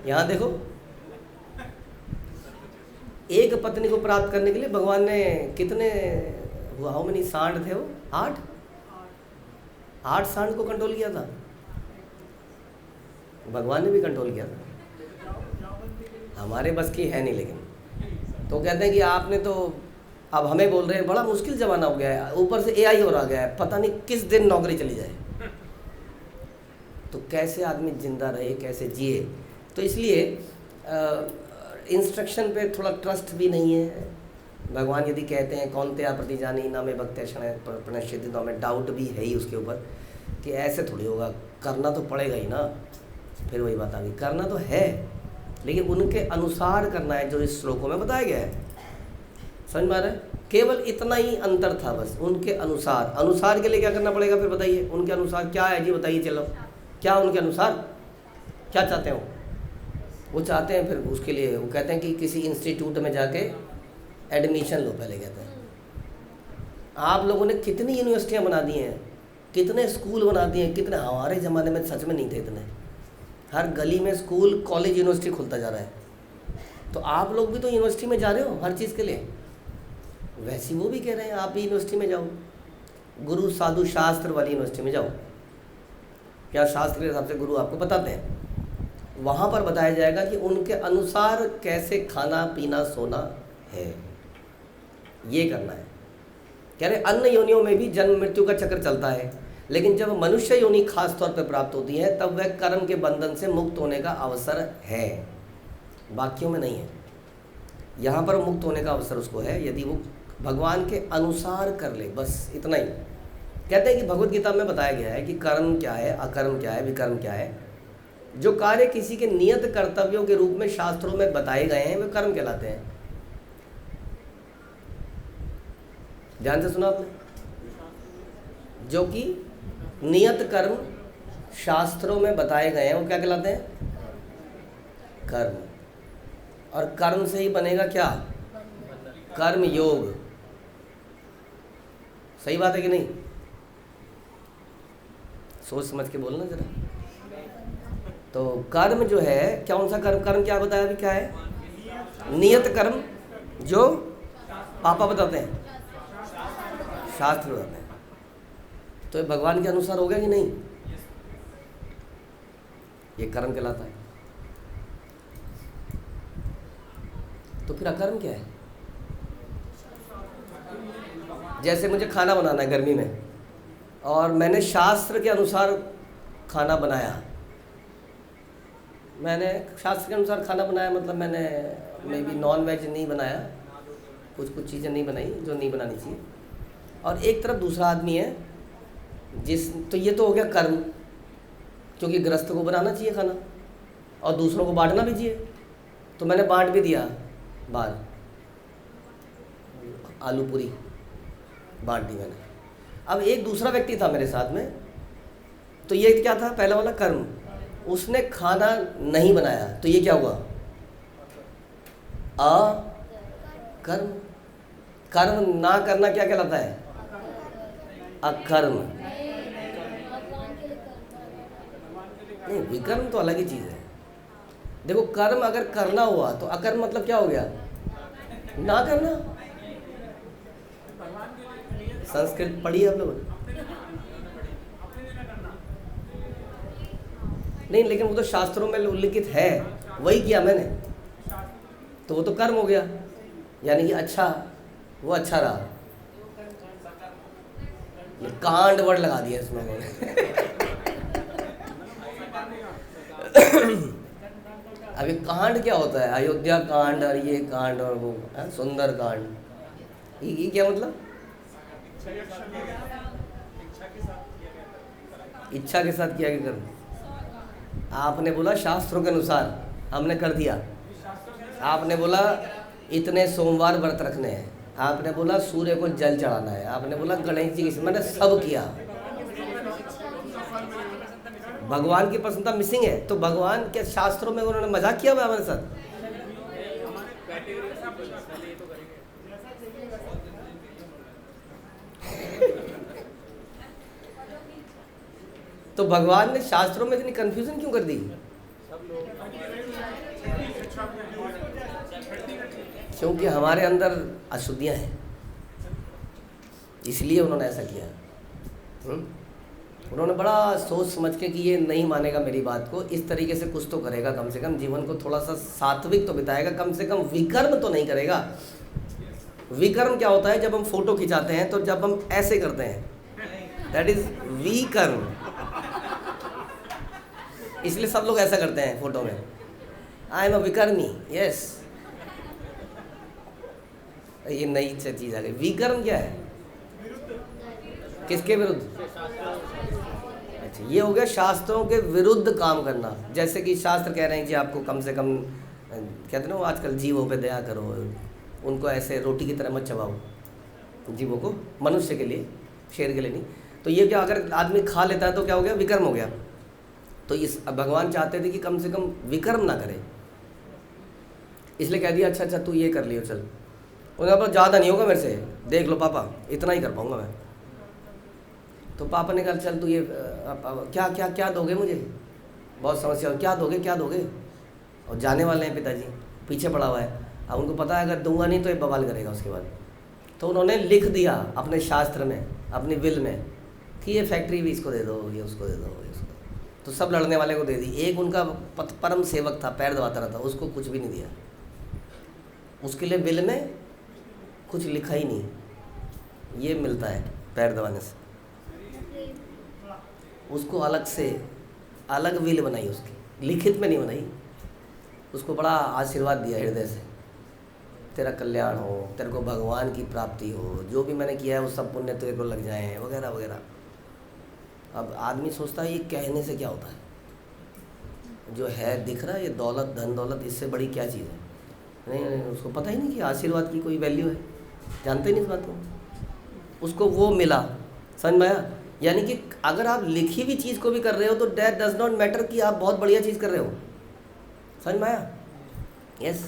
यहाँ देखो एक पत्नी को प्राप्त करने के लिए भगवान ने कितने, हाउ मेनी सांड थे वो, 8 सांड को कंट्रोल किया था, भगवान ने भी कंट्रोल किया था। हमारे बस की है नहीं, लेकिन तो कहते हैं कि आपने तो, अब हमें बोल रहे हैं बड़ा मुश्किल ज़माना हो गया है, ऊपर से AI हो रहा गया है, पता नहीं किस दिन नौकरी चली जाए, तो कैसे आदमी जिंदा रहे, कैसे जिए। तो इसलिए इंस्ट्रक्शन पे थोड़ा ट्रस्ट भी नहीं है। भगवान यदि कहते हैं कौन त्या प्रति जानी ना में भक्त क्षण प्रणश्यति, तो हमें डाउट भी है ही उसके ऊपर कि ऐसे थोड़ी होगा, करना तो पड़ेगा ही ना। फिर वही बात आ गई, करना तो है लेकिन उनके अनुसार करना है, जो इस श्लोकों में बताया गया है। समझ में आ रहा है? केवल इतना ही अंतर था बस, उनके अनुसार। अनुसार के लिए क्या करना पड़ेगा फिर बताइए, उनके अनुसार क्या है जी, बताइए चलो, क्या उनके अनुसार क्या चाहते हो? वो चाहते हैं फिर उसके लिए वो कहते हैं कि किसी इंस्टीट्यूट में जाके एडमिशन लो, पहले कहते हैं। आप लोगों ने कितनी यूनिवर्सिटियां बना दी हैं, कितने स्कूल बना दिए हैं, कितने, हमारे ज़माने में सच में नहीं थे इतने। हर गली में स्कूल, कॉलेज, यूनिवर्सिटी खुलता जा रहा है। तो आप लोग भी तो यूनिवर्सिटी में जा रहे हो हर चीज़ के लिए, वैसे वो भी कह रहे हैं आप भी यूनिवर्सिटी में जाओ, गुरु साधु शास्त्र वाली यूनिवर्सिटी में जाओ। क्या शास्त्र के हिसाब से गुरु आपको बताते हैं, वहाँ पर बताया जाएगा कि उनके अनुसार कैसे खाना पीना सोना है, ये करना है। कह रहे अन्य योनियों में भी जन्म मृत्यु का चक्र चलता है, लेकिन जब मनुष्य योनि खास तौर पर प्राप्त होती है तब वह कर्म के बंधन से मुक्त होने का अवसर है, बाकियों में नहीं है। यहाँ पर मुक्त होने का अवसर उसको है यदि वो भगवान के अनुसार कर ले, बस इतना ही। कहते हैं कि भगवत गीता में बताया गया है कि कर्म क्या है, अकर्म क्या है, विकर्म क्या है। जो कार्य किसी के नियत कर्तव्यों के रूप में शास्त्रों में बताए गए हैं वे कर्म कहलाते हैं। ध्यान से सुना आपने, जो कि नियत कर्म शास्त्रों में बताए गए हैं वो क्या कहलाते हैं, कर्म। और कर्म से ही बनेगा क्या, कर्म योग। सही बात है कि नहीं, सोच समझ के बोलना जरा। तो कर्म जो है, कौन सा कर्म, कर्म क्या बताया अभी, क्या है, नियत कर्म जो पापा बताते हैं, शास्त्र बताते हैं। तो ये भगवान के अनुसार हो गया कि नहीं, ये कर्म कहलाता है। तो फिर अकर्म क्या है, जैसे मुझे खाना बनाना है गर्मी में और मैंने शास्त्र के अनुसार खाना बनाया, मैंने शास्त्र के अनुसार खाना बनाया मतलब मैंने मे बी नॉन वेज नहीं बनाया, कुछ कुछ चीज़ें नहीं बनाई जो नहीं बनानी चाहिए। और एक तरफ दूसरा आदमी है तो ये तो हो गया कर्म, क्योंकि गृहस्थ को बनाना चाहिए खाना और दूसरों को बांटना भी चाहिए। तो मैंने बांट भी दिया, बाहर आलू पूरी बांट दी मैंने। अब एक दूसरा व्यक्ति था मेरे साथ में, तो ये क्या था, पहला वाला कर्म, उसने खाना नहीं बनाया, तो ये क्या हुआ, अकर्म। कर्म ना करना क्या कहलाता है, अकर्म। नहीं, विकर्म तो अलग ही चीज़ है। देखो कर्म अगर करना हुआ तो अकर्म मतलब क्या हो गया, ना करना। संस्कृत पढ़ी है आप लोगों ने? नहीं, लेकिन वो तो शास्त्रों में उल्लिखित है, वही किया मैंने, तो वो तो कर्म हो गया, यानी कि अच्छा, वो अच्छा रहा। कांड वर्ड लगा दिया इसमें अभी कांड क्या होता है, अयोध्या कांड और ये कांड और वो सुंदर कांड, ये क्या मतलब, इच्छा के साथ किया गया कर्म। आपने बोला शास्त्रों के अनुसार, हमने कर दिया। आपने बोला इतने सोमवार व्रत रखने हैं, आपने बोला सूर्य को जल चढ़ाना है, आपने बोला गणेश जी की, मैंने सब किया। भगवान की प्रसन्नता मिसिंग है। तो भगवान के शास्त्रों में उन्होंने मजाक किया हुआ हमारे साथ। तो भगवान ने शास्त्रों में इतनी कंफ्यूजन क्यों कर दी, क्योंकि हमारे अंदर अशुद्धियां हैं, इसलिए उन्होंने ऐसा किया। उन्होंने बड़ा सोच समझ के कि ये नहीं मानेगा मेरी बात को, इस तरीके से कुछ तो करेगा, कम से कम जीवन को थोड़ा सा सात्विक तो बिताएगा, कम से कम विकर्म तो नहीं करेगा। विकर्म क्या होता है, जब हम फोटो खिंचाते हैं तो जब हम ऐसे करते हैं, दैट इज विकर्म। इसलिए सब लोग ऐसा करते हैं फोटो में, आई एम अ विकर्मी, यस। ये नई चीज आ गई। विकर्म क्या है, किसके विरुद्ध, अच्छा ये हो गया शास्त्रों के विरुद्ध काम करना। जैसे कि शास्त्र कह रहे हैं कि आपको कम से कम, कहते हैं ना वो आजकल जीवों पे दया करो, उनको ऐसे रोटी की तरह मत चबाओ, जीवों को, मनुष्य के लिए, शेर के लिए नहीं। तो ये क्या, अगर आदमी खा लेता है तो क्या हो गया, विकर्म हो गया। तो इस भगवान चाहते थे कि कम से कम विकर्म ना करे, इसलिए कह दिया अच्छा तू ये कर लियो चल। उन्होंने बोला ज़्यादा नहीं होगा मेरे से, देख लो पापा इतना ही कर पाऊँगा मैं। तो पापा ने कहा चल तू ये क्या क्या क्या दोगे मुझे, बहुत समस्या हो, क्या दोगे क्या दोगे, और जाने वाले हैं पिताजी, पीछे पड़ा हुआ है। अब उनको पता है अगर दूंगा नहीं तो ये बवाल करेगा उसके बाद। तो उन्होंने लिख दिया अपने शास्त्र में, अपनी विल में, कि ये फैक्ट्री भी इसको दे दो, ये उसको दे दो, ये उसको। तो सब लड़ने वाले को दे दी। एक उनका परम सेवक था, पैर दबाता रहता, उसको कुछ भी नहीं दिया। उसके लिए विल में कुछ लिखा ही नहीं, ये मिलता है पैर दबाने से। उसको अलग से अलग विल बनाई, उसकी लिखित में नहीं बनाई। उसको बड़ा आशीर्वाद दिया हृदय से, तेरा कल्याण हो, तेरे को भगवान की प्राप्ति हो, जो भी मैंने किया है वो सब पुण्य तेरे को लग जाए, वगैरह वगैरह। अब आदमी सोचता है ये कहने से क्या होता है, जो है दिख रहा है, ये दौलत, धन दौलत, इससे बड़ी क्या चीज़ है। नहीं, उसको पता ही नहीं कि आशीर्वाद की कोई वैल्यू है, जानते नहीं इस बात को। उसको वो मिला, समझ में आया। यानी कि अगर आप लिखी हुई चीज़ को भी कर रहे हो तो दैट डज नॉट मैटर कि आप बहुत बढ़िया चीज़ कर रहे हो, समझ में आया। यस,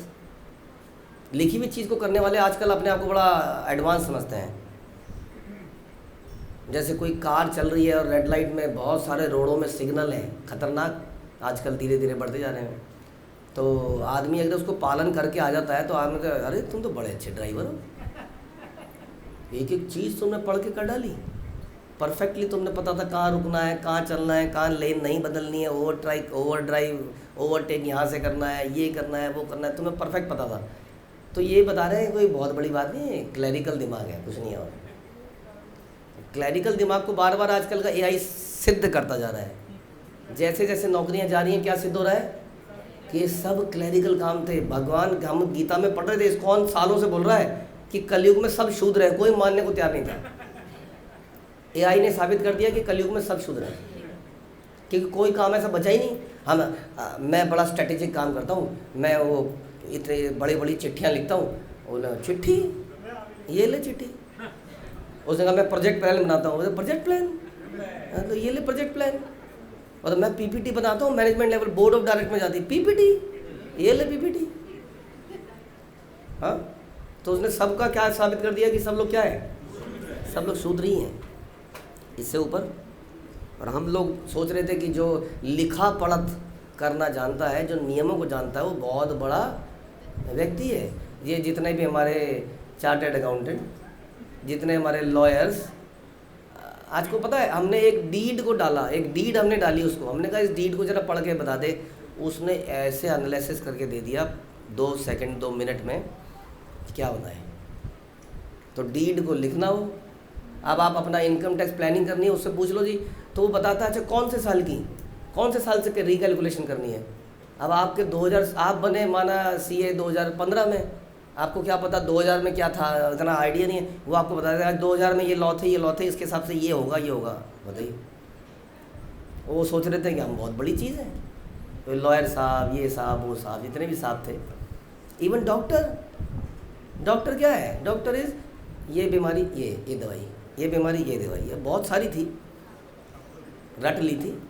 लिखी हुई चीज़ को करने वाले आजकल अपने आप को बड़ा एडवांस समझते हैं। जैसे कोई कार चल रही है और रेड लाइट में, बहुत सारे रोडों में सिग्नल हैं खतरनाक, आजकल धीरे धीरे बढ़ते जा रहे हैं। तो आदमी अगर उसको पालन करके आ जाता है तो आदमी तो, अरे तुम तो बड़े अच्छे ड्राइवर हो, एक एक चीज़ तुमने पढ़ के कर डाली परफेक्टली। तुमने पता था कहाँ रुकना है, कहाँ चलना है, कहाँ लेन नहीं बदलनी है, ओवर ड्राइव ओवरटेक यहाँ से करना है, ये करना है, वो करना है, तुम्हें परफेक्ट पता था। तो ये बता रहे हैं कोई बहुत बड़ी बात नहीं है, क्लैरिकल दिमाग है, कुछ नहीं है। और क्लैरिकल दिमाग को बार बार आजकल का एआई सिद्ध करता जा रहा है। जैसे जैसे नौकरियां जा रही हैं, क्या सिद्ध हो रहा है कि ये सब क्लैरिकल काम थे। भगवान, हम गीता में पढ़ रहे थे, कौन सालों से बोल रहा है कि कलयुग में सब शूद्र है, कोई मानने को तैयार नहीं था। एआई ने साबित कर दिया कि कलयुग में सब शूद्र है, क्योंकि कोई काम ऐसा बचा ही नहीं। मैं बड़ा स्ट्रेटेजिक काम करता हूँ, मैं वो इतने बड़ी बड़ी चिट्ठियाँ लिखता हूँ। बोला चिट्ठी, ये ले चिट्ठी। उसने कहा मैं प्रोजेक्ट प्लान बनाता हूँ, प्रोजेक्ट प्लान, तो ये ले प्रोजेक्ट प्लान। और मैं पीपीटी बनाता हूँ, management level board of director में जाती, पीपीटी, ये ले पीपीटी। हाँ, तो उसने सबका क्या साबित कर दिया कि सब लोग क्या है, सब लोग शूद्र ही हैं, इससे ऊपर। और हम लोग सोच रहे थे कि जो लिखा पढ़त करना जानता है, जो नियमों को जानता है, वो बहुत बड़ा व्यक्ति है। ये जितने भी हमारे चार्टर्ड अकाउंटेंट, जितने हमारे लॉयर्स, आज को पता है हमने एक डीड को डाला, एक डीड हमने डाली उसको, हमने कहा इस डीड को जरा पढ़ के बता दे। उसने ऐसे एनालिसिस करके दे दिया 2 सेकंड 2 मिनट में, क्या बताएं। तो डीड को लिखना हो, अब आप अपना इनकम टैक्स प्लानिंग करनी है, उससे पूछ लो जी, तो वो बताता है अच्छा कौन से साल की, कौन से साल से रिकैलकुलेशन करनी है। अब आपके 2000, आप बने माना सीए 2015 में, आपको क्या पता 2000 में क्या था, इतना आइडिया नहीं है। वो आपको बता देगा 2000 में ये लॉ थे, ये लॉ थे, इसके हिसाब से ये होगा, ये होगा। बताइए, वो सोच रहे थे कि हम बहुत बड़ी चीज़ है। तो लॉयर साहब, ये साहब, वो साहब, जितने भी साहब थे, इवन डॉक्टर क्या है, डॉक्टर इज़ ये बीमारी, ये दवाई, ये बीमारी, ये दवाई, ये बहुत सारी थी, रट ली थी।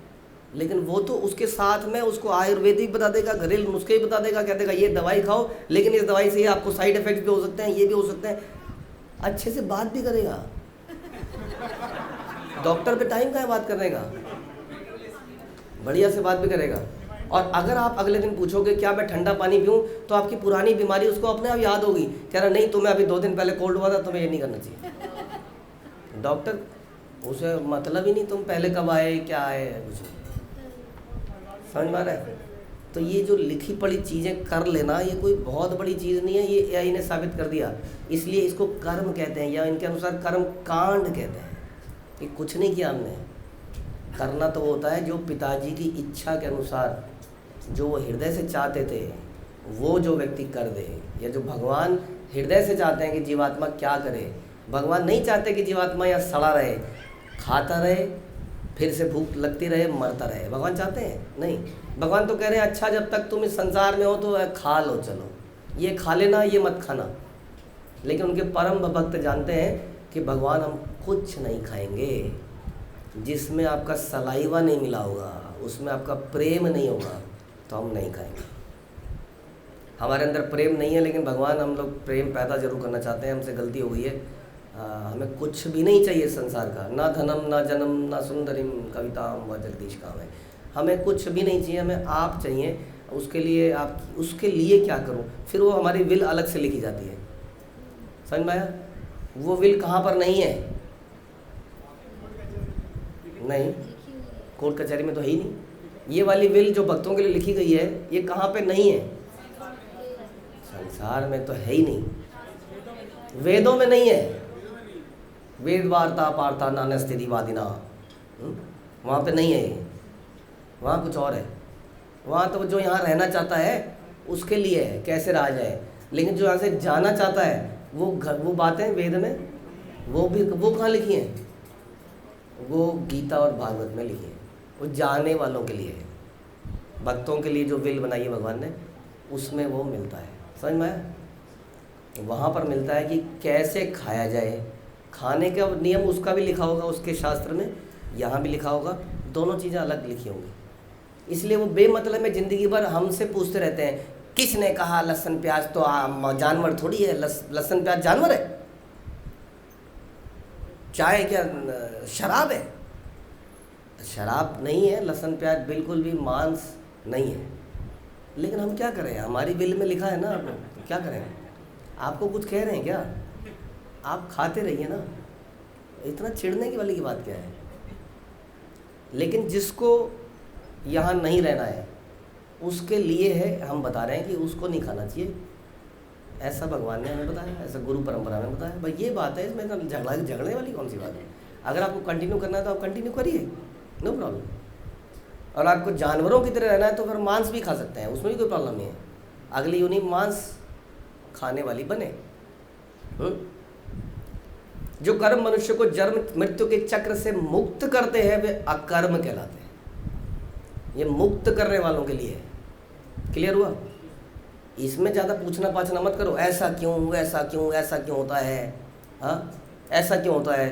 लेकिन वो तो उसके साथ में उसको आयुर्वेदिक बता देगा, घरेलू नुस्खे ही बता देगा, कह देगा ये दवाई खाओ, लेकिन इस दवाई से आपको साइड इफेक्ट भी हो सकते हैं, ये भी हो सकते हैं। अच्छे से बात भी करेगा। डॉक्टर पे टाइम का है बात करने का, बढ़िया से बात भी करेगा। और अगर आप अगले दिन पूछोगे क्या मैं ठंडा पानी पीऊँ, तो आपकी पुरानी बीमारी उसको अपने आप याद होगी। कह रहा नहीं, तुम्हें अभी 2 दिन पहले कोल्ड हुआ था, तुम्हें ये नहीं करना चाहिए। डॉक्टर, उसे मतलब ही नहीं तुम पहले कब आए, क्या आए, कुछ समझ में आ रहा है। तो ये जो लिखी पढ़ी चीज़ें कर लेना, ये कोई बहुत बड़ी चीज़ नहीं है, ये एआई ने साबित कर दिया। इसलिए इसको कर्म कहते हैं, या इनके अनुसार कर्म कांड कहते हैं। ये कुछ नहीं किया हमने, करना तो होता है जो पिताजी की इच्छा के अनुसार, जो वो हृदय से चाहते थे, वो जो व्यक्ति कर दे। या जो भगवान हृदय से चाहते हैं कि जीवात्मा क्या करे। भगवान नहीं चाहते कि जीवात्मा यहाँ सड़ा रहे, खाता रहे, फिर से भूख लगती रहे, मरता रहे। भगवान चाहते हैं? नहीं। भगवान तो कह रहे हैं अच्छा जब तक तुम इस संसार में हो तो खा लो, चलो ये खा लेना, ये मत खाना। लेकिन उनके परम भक्त जानते हैं कि भगवान हम कुछ नहीं खाएंगे जिसमें आपका सलाइवा नहीं मिला होगा, उसमें आपका प्रेम नहीं होगा, तो हम नहीं खाएंगे। हमारे अंदर प्रेम नहीं है, लेकिन भगवान, हम लोग प्रेम पैदा जरूर करना चाहते हैं, हमसे गलती हो गई है। हमें कुछ भी नहीं चाहिए संसार का, ना धनम, ना जन्म, ना सुंदरिम कविताम व जगदीश काम है। हमें कुछ भी नहीं चाहिए, हमें आप चाहिए। उसके लिए आप उसके लिए क्या करूं, फिर वो हमारी विल अलग से लिखी जाती है। समझ में आया? वो विल कहाँ पर नहीं है? नहीं, कोर्ट कचहरी में तो है ही नहीं। ये वाली विल जो भक्तों के लिए लिखी गई है, ये कहाँ पे नहीं है? संसार में तो है ही नहीं, वेदों में नहीं है। वेद वार्ता पार्था नाना स्थिति वादिना, वहाँ पे नहीं है ये, वहाँ कुछ और है। वहाँ तो जो यहाँ रहना चाहता है उसके लिए है, कैसे रहा जाए। लेकिन जो यहाँ से जाना चाहता है वो बातें वेद में वो कहाँ लिखी हैं? वो गीता और भागवत में लिखी है। वो जाने वालों के लिए है, भक्तों के लिए जो विल बनाई है भगवान ने, उसमें वो मिलता है। समझ में आया? वहाँ पर मिलता है कि कैसे खाया जाए, खाने का नियम उसका भी लिखा होगा उसके शास्त्र में, यहाँ भी लिखा होगा, दोनों चीज़ें अलग लिखी होंगी। इसलिए वो बेमतलब में ज़िंदगी भर हमसे पूछते रहते हैं, किसने कहा लहसुन प्याज तो जानवर थोड़ी है, लहसुन प्याज जानवर है? चाय क्या शराब है? शराब नहीं है, लहसुन प्याज बिल्कुल भी मांस नहीं है। लेकिन हम क्या करें, हमारी बिल में लिखा है ना, तो क्या करें? आपको कुछ कह रहे हैं क्या? आप खाते रहिए ना, इतना चिढ़ने की वाली की बात क्या है? लेकिन जिसको यहाँ नहीं रहना है उसके लिए है, हम बता रहे हैं कि उसको नहीं खाना चाहिए। ऐसा भगवान ने हमें बताया, ऐसा गुरु परंपरा में बताया। भाई ये बात है, इसमें झगड़ने वाली कौन सी बात है? अगर आपको कंटिन्यू करना है तो आप कंटिन्यू करिए, नो प्रॉब्लम। और आपको जानवरों की तरह रहना है तो फिर मांस भी खा सकते हैं, उसमें भी कोई प्रॉब्लम नहीं है। अगली यूनिट मांस खाने वाली बने। जो कर्म मनुष्य को जन्म मृत्यु के चक्र से मुक्त करते हैं वे अकर्म कहलाते हैं। ये मुक्त करने वालों के लिए है। क्लियर हुआ? इसमें ज़्यादा पूछना पाछना मत करो, ऐसा क्यों, ऐसा क्यों, ऐसा क्यों होता है, हाँ ऐसा क्यों होता है,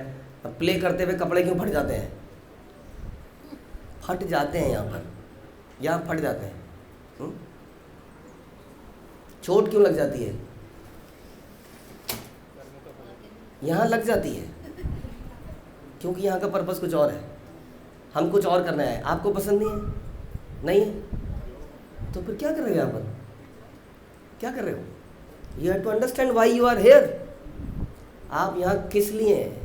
प्ले करते हुए कपड़े क्यों फट जाते हैं? फट जाते हैं यहाँ फट जाते हैं। चोट क्यों लग जाती है? यहाँ लग जाती है क्योंकि यहाँ का पर्पस कुछ और है, हम कुछ और करना है। आपको पसंद नहीं है तो फिर क्या कर रहे हो यहाँ पर? क्या कर रहे हो? You have to understand why you are here. आप यहाँ किस लिए हैं?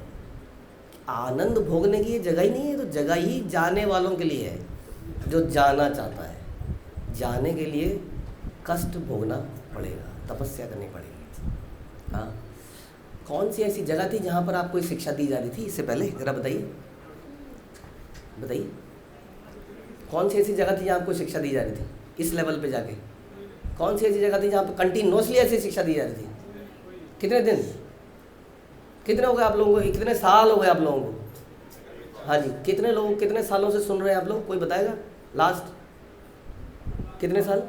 आनंद भोगने की ये जगह ही नहीं है, तो जगह ही जाने वालों के लिए है। जो जाना चाहता है, जाने के लिए कष्ट भोगना पड़ेगा, तपस्या करनी पड़ेगी। हाँ, कौन सी ऐसी जगह थी जहाँ पर आपको शिक्षा दी जा रही थी इससे पहले? ज़रा बताइए, कौन सी ऐसी जगह थी जहाँ आपको शिक्षा दी जा रही थी इस लेवल पे जाके? कौन सी ऐसी जगह थी जहाँ पर कंटिन्यूसली ऐसी शिक्षा दी जा रही थी? कितने दिन, कितने हो गए आप लोगों को, कितने साल हो गए आप लोगों को? हाँ जी, कितने लोग कितने सालों से सुन रहे हैं आप लोग? कोई बताएगा? लास्ट कितने साल?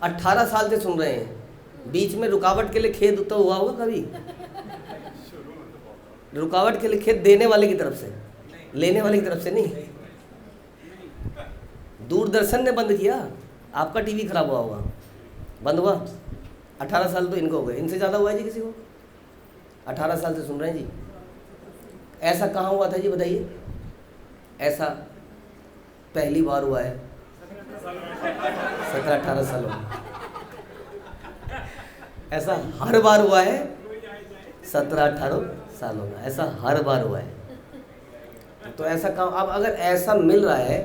18 साल से सुन रहे हैं। बीच में रुकावट के लिए खेद तो हुआ होगा कभी? रुकावट के लिए खेद देने वाले की तरफ से, लेने वाले की तरफ से नहीं। दूरदर्शन ने बंद किया, आपका टीवी खराब हुआ होगा, बंद हुआ। 18 साल तो इनको हो गए, इनसे ज़्यादा हुआ है जी किसी को? 18 साल से सुन रहे हैं जी। ऐसा कहाँ हुआ था जी बताइए? ऐसा पहली बार हुआ है 17-18 सालों में। ऐसा हर बार हुआ है 17-18 सालों में, ऐसा हर बार हुआ है। तो ऐसा काम, अब अगर ऐसा मिल रहा है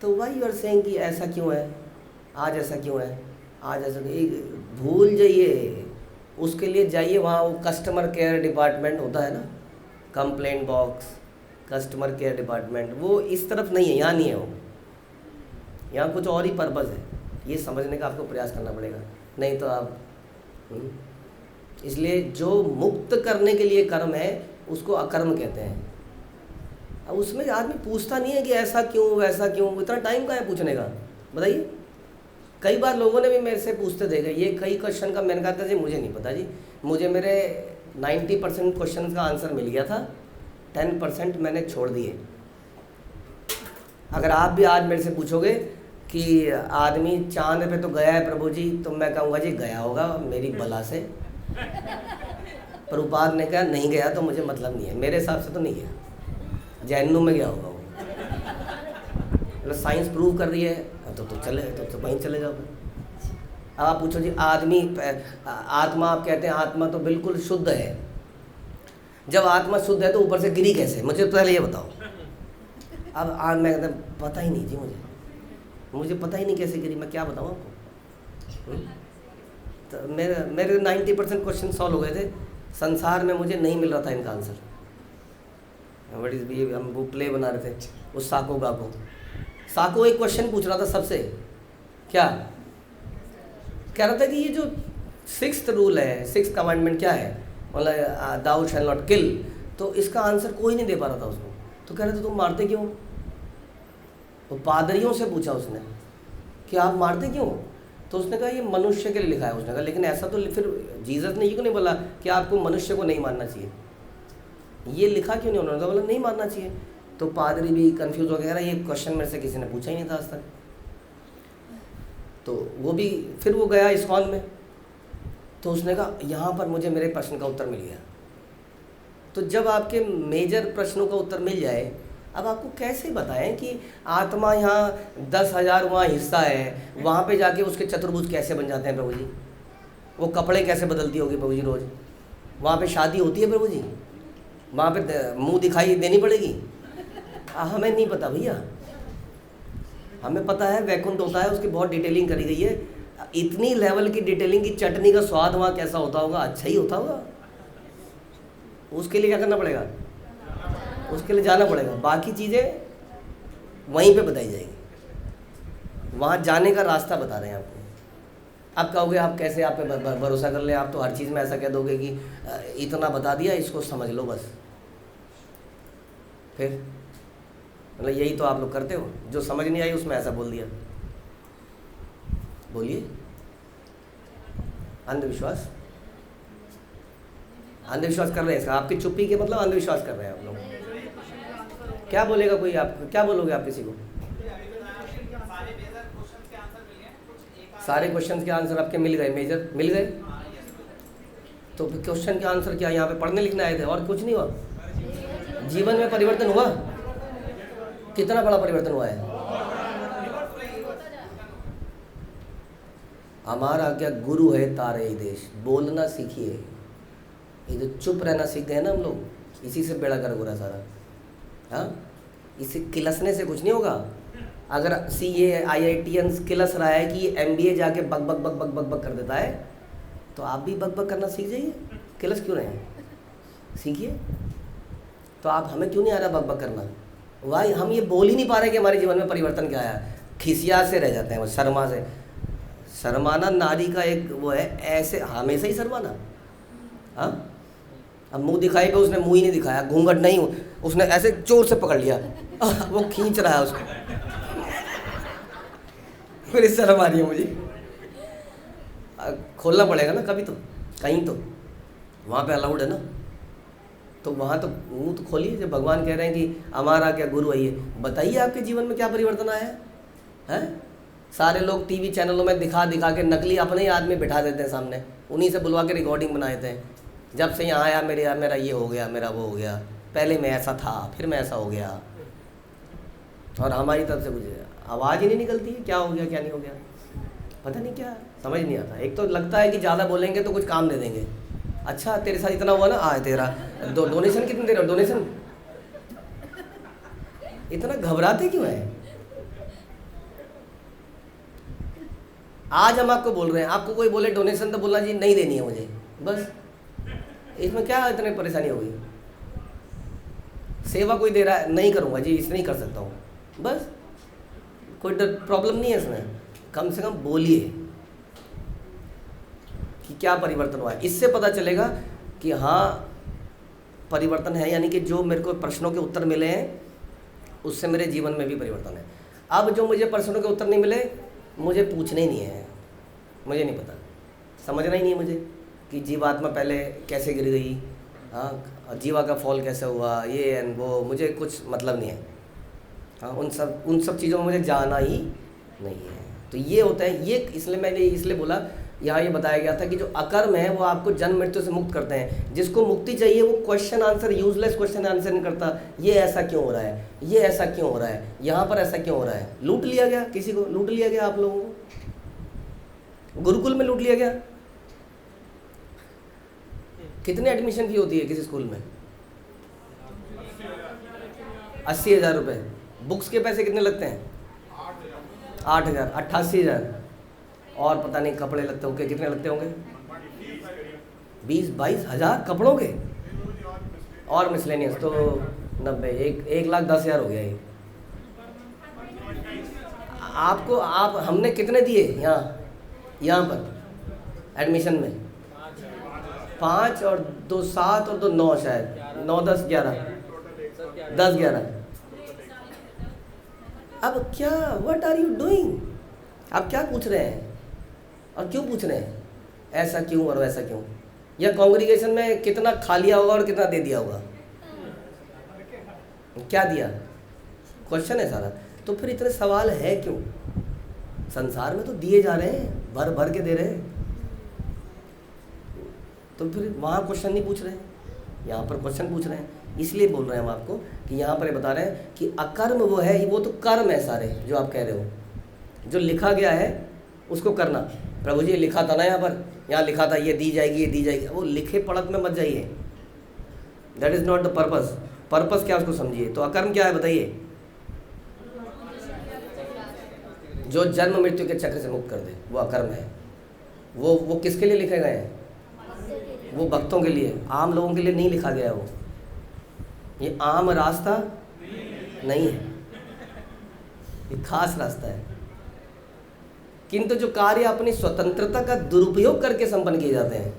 तो वाई यू आर सेइंग कि ऐसा क्यों है, आज ऐसा क्यों है, आज ऐसा भूल जाइए। उसके लिए जाइए, वहाँ वो कस्टमर केयर डिपार्टमेंट होता है ना, complaint box, customer care department, वो इस तरफ नहीं है, यहाँ नहीं है वो। यहाँ कुछ और ही पर्पज़ है, ये समझने का आपको प्रयास करना पड़ेगा, नहीं तो आप इसलिए जो मुक्त करने के लिए कर्म है उसको अकर्म कहते हैं। अब उसमें आदमी पूछता नहीं है कि ऐसा क्यों वैसा क्यों, इतना टाइम कहाँ है पूछने का, बताइए। कई बार लोगों ने भी मेरे से पूछते देखे ये कई क्वेश्चन का, मैंने कहा था जी मुझे नहीं पता जी, मुझे मेरे 90% क्वेश्चन का आंसर मिल गया था, 10% मैंने छोड़ दिए। अगर आप भी आज मेरे से पूछोगे कि आदमी चांद पे तो गया है प्रभु जी, तो मैं कहूँगा जी गया होगा मेरी बला से। प्रभुपाद ने कहा नहीं गया तो मुझे मतलब नहीं है, मेरे हिसाब से तो नहीं गया, जहन्नुम में गया होगा वो। मतलब साइंस प्रूव कर रही है तो चले तो वहीं चले जाओ। अब आप पूछो जी आत्मा, आप कहते हैं आत्मा तो बिल्कुल शुद्ध है। जब आत्मा शुद्ध है तो ऊपर से गिरी कैसे, मुझे पहले ये बताओ। अब आज मैं कहता पता ही नहीं जी, मुझे पता ही नहीं कैसे गिरी, मैं क्या बताऊँ आपको। तो मेरे 90% क्वेश्चन सॉल्व हो गए थे। संसार में मुझे नहीं मिल रहा था इनका आंसर। व्हाट इज बिहेवियर, हम वो प्ले बना रहे थे उस साको एक क्वेश्चन पूछ रहा था सबसे, क्या कह रहा था कि ये जो 6th रूल है, 6th कमांडमेंट क्या है, मतलब दाऊ शैल नॉट किल, तो इसका आंसर कोई नहीं दे पा रहा था उसको। तो कह रहे थे तुम मारते क्यों। तो पादरियों से पूछा उसने कि आप मारते क्यों, तो उसने कहा ये मनुष्य के लिए लिखा है। उसने कहा लेकिन ऐसा तो फिर जीसस ने ये क्यों नहीं बोला कि आपको मनुष्य को नहीं मारना चाहिए, ये लिखा क्यों नहीं। उन्होंने बोला नहीं मारना चाहिए। तो पादरी भी कंफ्यूज हो गया, ये क्वेश्चन मेरे से किसी ने पूछा ही नहीं था आज तक। तो वो भी फिर वो गया इस्कॉन में, तो उसने कहा यहाँ पर मुझे मेरे प्रश्न का उत्तर मिल गया। तो जब आपके मेजर प्रश्नों का उत्तर मिल जाए, अब आपको कैसे बताएं कि आत्मा यहाँ 10,000 वहाँ हिस्सा है, वहाँ पे जाके उसके चतुर्भुज कैसे बन जाते हैं प्रभु जी, वो कपड़े कैसे बदलती होगी प्रभु जी रोज़, वहाँ पे शादी होती है प्रभु जी, वहाँ पे मुंह दिखाई देनी पड़ेगी। हमें नहीं पता भैया, हमें पता है वैकुंठ होता है, उसकी बहुत डिटेलिंग करी गई है। इतनी लेवल की डिटेलिंग की चटनी का स्वाद वहाँ कैसा होता होगा, अच्छा ही होता होगा। उसके लिए क्या करना पड़ेगा, उसके लिए जाना पड़ेगा, बाकी चीज़ें वहीं पे बताई जाएगी। वहाँ जाने का रास्ता बता रहे हैं आपको। आप कहोगे आप कैसे आप पे भरोसा कर ले, आप तो हर चीज़ में ऐसा कह दोगे कि इतना बता दिया इसको समझ लो बस। फिर मतलब यही तो आप लोग करते हो, जो समझ नहीं आई उसमें ऐसा बोल दिया। बोलिए अंधविश्वास, अंधविश्वास कर रहे हैं इसका, आपकी चुप्पी के मतलब अंधविश्वास कर रहे हैं आप लोग। क्या बोलेगा कोई, आप क्या बोलोगे आप किसी को। सारे क्वेश्चन के आंसर आपके मिल गए, मेजर मिल गए। तो क्वेश्चन के आंसर क्या यहाँ पे पढ़ने लिखने आए थे और कुछ नहीं हुआ। जीवन में परिवर्तन हुआ, कितना बड़ा परिवर्तन हुआ है। हमारा क्या गुरु है तारे ही देश, बोलना सीखिए। ये जो चुप रहना सीख गए ना हम लोग, इसी से बेड़ा गर्क हो रहा सारा। हाँ, इसे किलसने से कुछ नहीं होगा। अगर CA IITians किलस रहा है कि MBA जाके बक बक बक बक बक बक कर देता है, तो आप भी बक बक करना सीख जाइए। किलस क्यों रहे हैं, सीखिए। तो आप हमें क्यों नहीं आ रहा बक बक करना, भाई हम ये बोल ही नहीं पा रहे कि हमारे जीवन में परिवर्तन क्या आया। खिसिया से रह जाते हैं वो, शर्मा से। शर्माना नारी का एक वो है, ऐसे हमेशा ही शर्माना। हाँ, अब मुंह दिखाई पे उसने मुंह ही नहीं दिखाया, घूंघट नहीं, उसने ऐसे जोर से पकड़ लिया, वो खींच रहा है उसको। फिर इस शर्म आ रही है मुझे। खोलना पड़ेगा ना कभी तो, कहीं तो वहाँ पे अलाउड है ना, तो वहाँ तो मुँह तो खोलिए। जब भगवान कह रहे हैं कि हमारा क्या गुरु है, बताइए आपके जीवन में क्या परिवर्तन आया है। सारे लोग टीवी चैनलों में दिखा दिखा के नकली अपने ही आदमी बिठा देते हैं सामने, उन्हीं से बुलवा के रिकॉर्डिंग बनाए थे। जब से यहाँ आया मेरा ये हो गया, मेरा वो हो गया, पहले मैं ऐसा था फिर मैं ऐसा हो गया। और हमारी तरफ से कुछ आवाज़ ही नहीं निकलती है, क्या हो गया क्या नहीं हो गया, पता नहीं क्या, समझ नहीं आता। एक तो लगता है कि ज़्यादा बोलेंगे तो कुछ काम दे देंगे। अच्छा तेरे साथ इतना हुआ ना, तेरा डोनेशन कितने दे रहे हो, डोनेशन। इतना घबराते क्यों है। आज हम आपको बोल रहे हैं, आपको कोई बोले डोनेशन तो बोलना जी नहीं देनी है मुझे, बस। इसमें क्या इतनी परेशानी हो गई। सेवा कोई दे रहा है, नहीं करूँगा जी, इसलिए नहीं कर सकता हूँ, बस। कोई प्रॉब्लम नहीं है इसमें। कम से कम बोलिए कि क्या परिवर्तन हुआ है, इससे पता चलेगा कि हाँ परिवर्तन है, यानी कि जो मेरे को प्रश्नों के उत्तर मिले हैं उससे मेरे जीवन में भी परिवर्तन है। अब जो मुझे प्रश्नों के उत्तर नहीं मिले, मुझे पूछने ही नहीं है, मुझे नहीं पता, समझना ही नहीं है मुझे कि जीवात्मा पहले कैसे गिर गई, हाँ जीवा का फॉल कैसे हुआ, ये एंड वो, मुझे कुछ मतलब नहीं है। हाँ, उन सब चीज़ों में मुझे जाना ही नहीं है। तो ये होता है, ये इसलिए मैंने इसलिए बोला यहाँ ये बताया गया था कि जो अकर्म है वो आपको जन्म मृत्यु से मुक्त करते हैं। जिसको मुक्ति चाहिए वो question answer, useless question answer नहीं करता, ये ऐसा क्यों हो रहा है, ये ऐसा क्यों हो रहा है, यहाँ पर ऐसा क्यों हो रहा है। लूट लिया गया, किसी को लूट लिया गया, आप लोगों को गुरुकुल में लूट लिया गया। कितने एडमिशन फी होती है किसी स्कूल में? 80,000 रुपये। बुक्स के पैसे कितने लगते हैं? 8,000, 88,000। और पता नहीं कपड़े लगते होंगे, कितने लगते होंगे? 20-22 हज़ार कपड़ों के, और मिसलेनियस तो 90, 1,10,000 हो गया ये। आपको हमने कितने दिए यहाँ पर एडमिशन में? 5 और 2 7 और 2 9, शायद 9 10 11 10 11। अब क्या, व्हाट आर यू डूइंग? आप क्या पूछ रहे हैं और क्यों पूछ रहे हैं? ऐसा क्यों और वैसा क्यों? या कांग्रीगेशन में कितना खा लिया होगा और कितना दे दिया होगा? क्या दिया? क्वेश्चन है सारा। तो फिर इतने सवाल है क्यों? संसार में तो दिए जा रहे हैं, भर भर के दे रहे हैं, तो फिर वहाँ क्वेश्चन नहीं पूछ रहे हैं, यहाँ पर क्वेश्चन पूछ रहे हैं। इसलिए बोल रहे हैं हम आपको कि यहाँ पर बता रहे हैं कि अकर्म वो है, वो तो कर्म है सारे जो आप कह रहे हो, जो लिखा गया है उसको करना। प्रभु जी लिखा था ना, यहाँ लिखा था ये दी जाएगी, ये दी जाएगी, वो लिखे पढ़त में मत जाइए। That is not the purpose. Purpose क्या, उसको समझिए। तो अकर्म क्या है बताइए? जो जन्म मृत्यु के चक्र से मुक्त कर दे, वो अकर्म है। वो किसके लिए लिखे गए हैं? वो भक्तों के लिए, आम लोगों के लिए नहीं लिखा गया है। वो ये आम रास्ता नहीं है, ये खास रास्ता है। किंतु जो कार्य अपनी स्वतंत्रता का दुरुपयोग करके संपन्न किए जाते हैं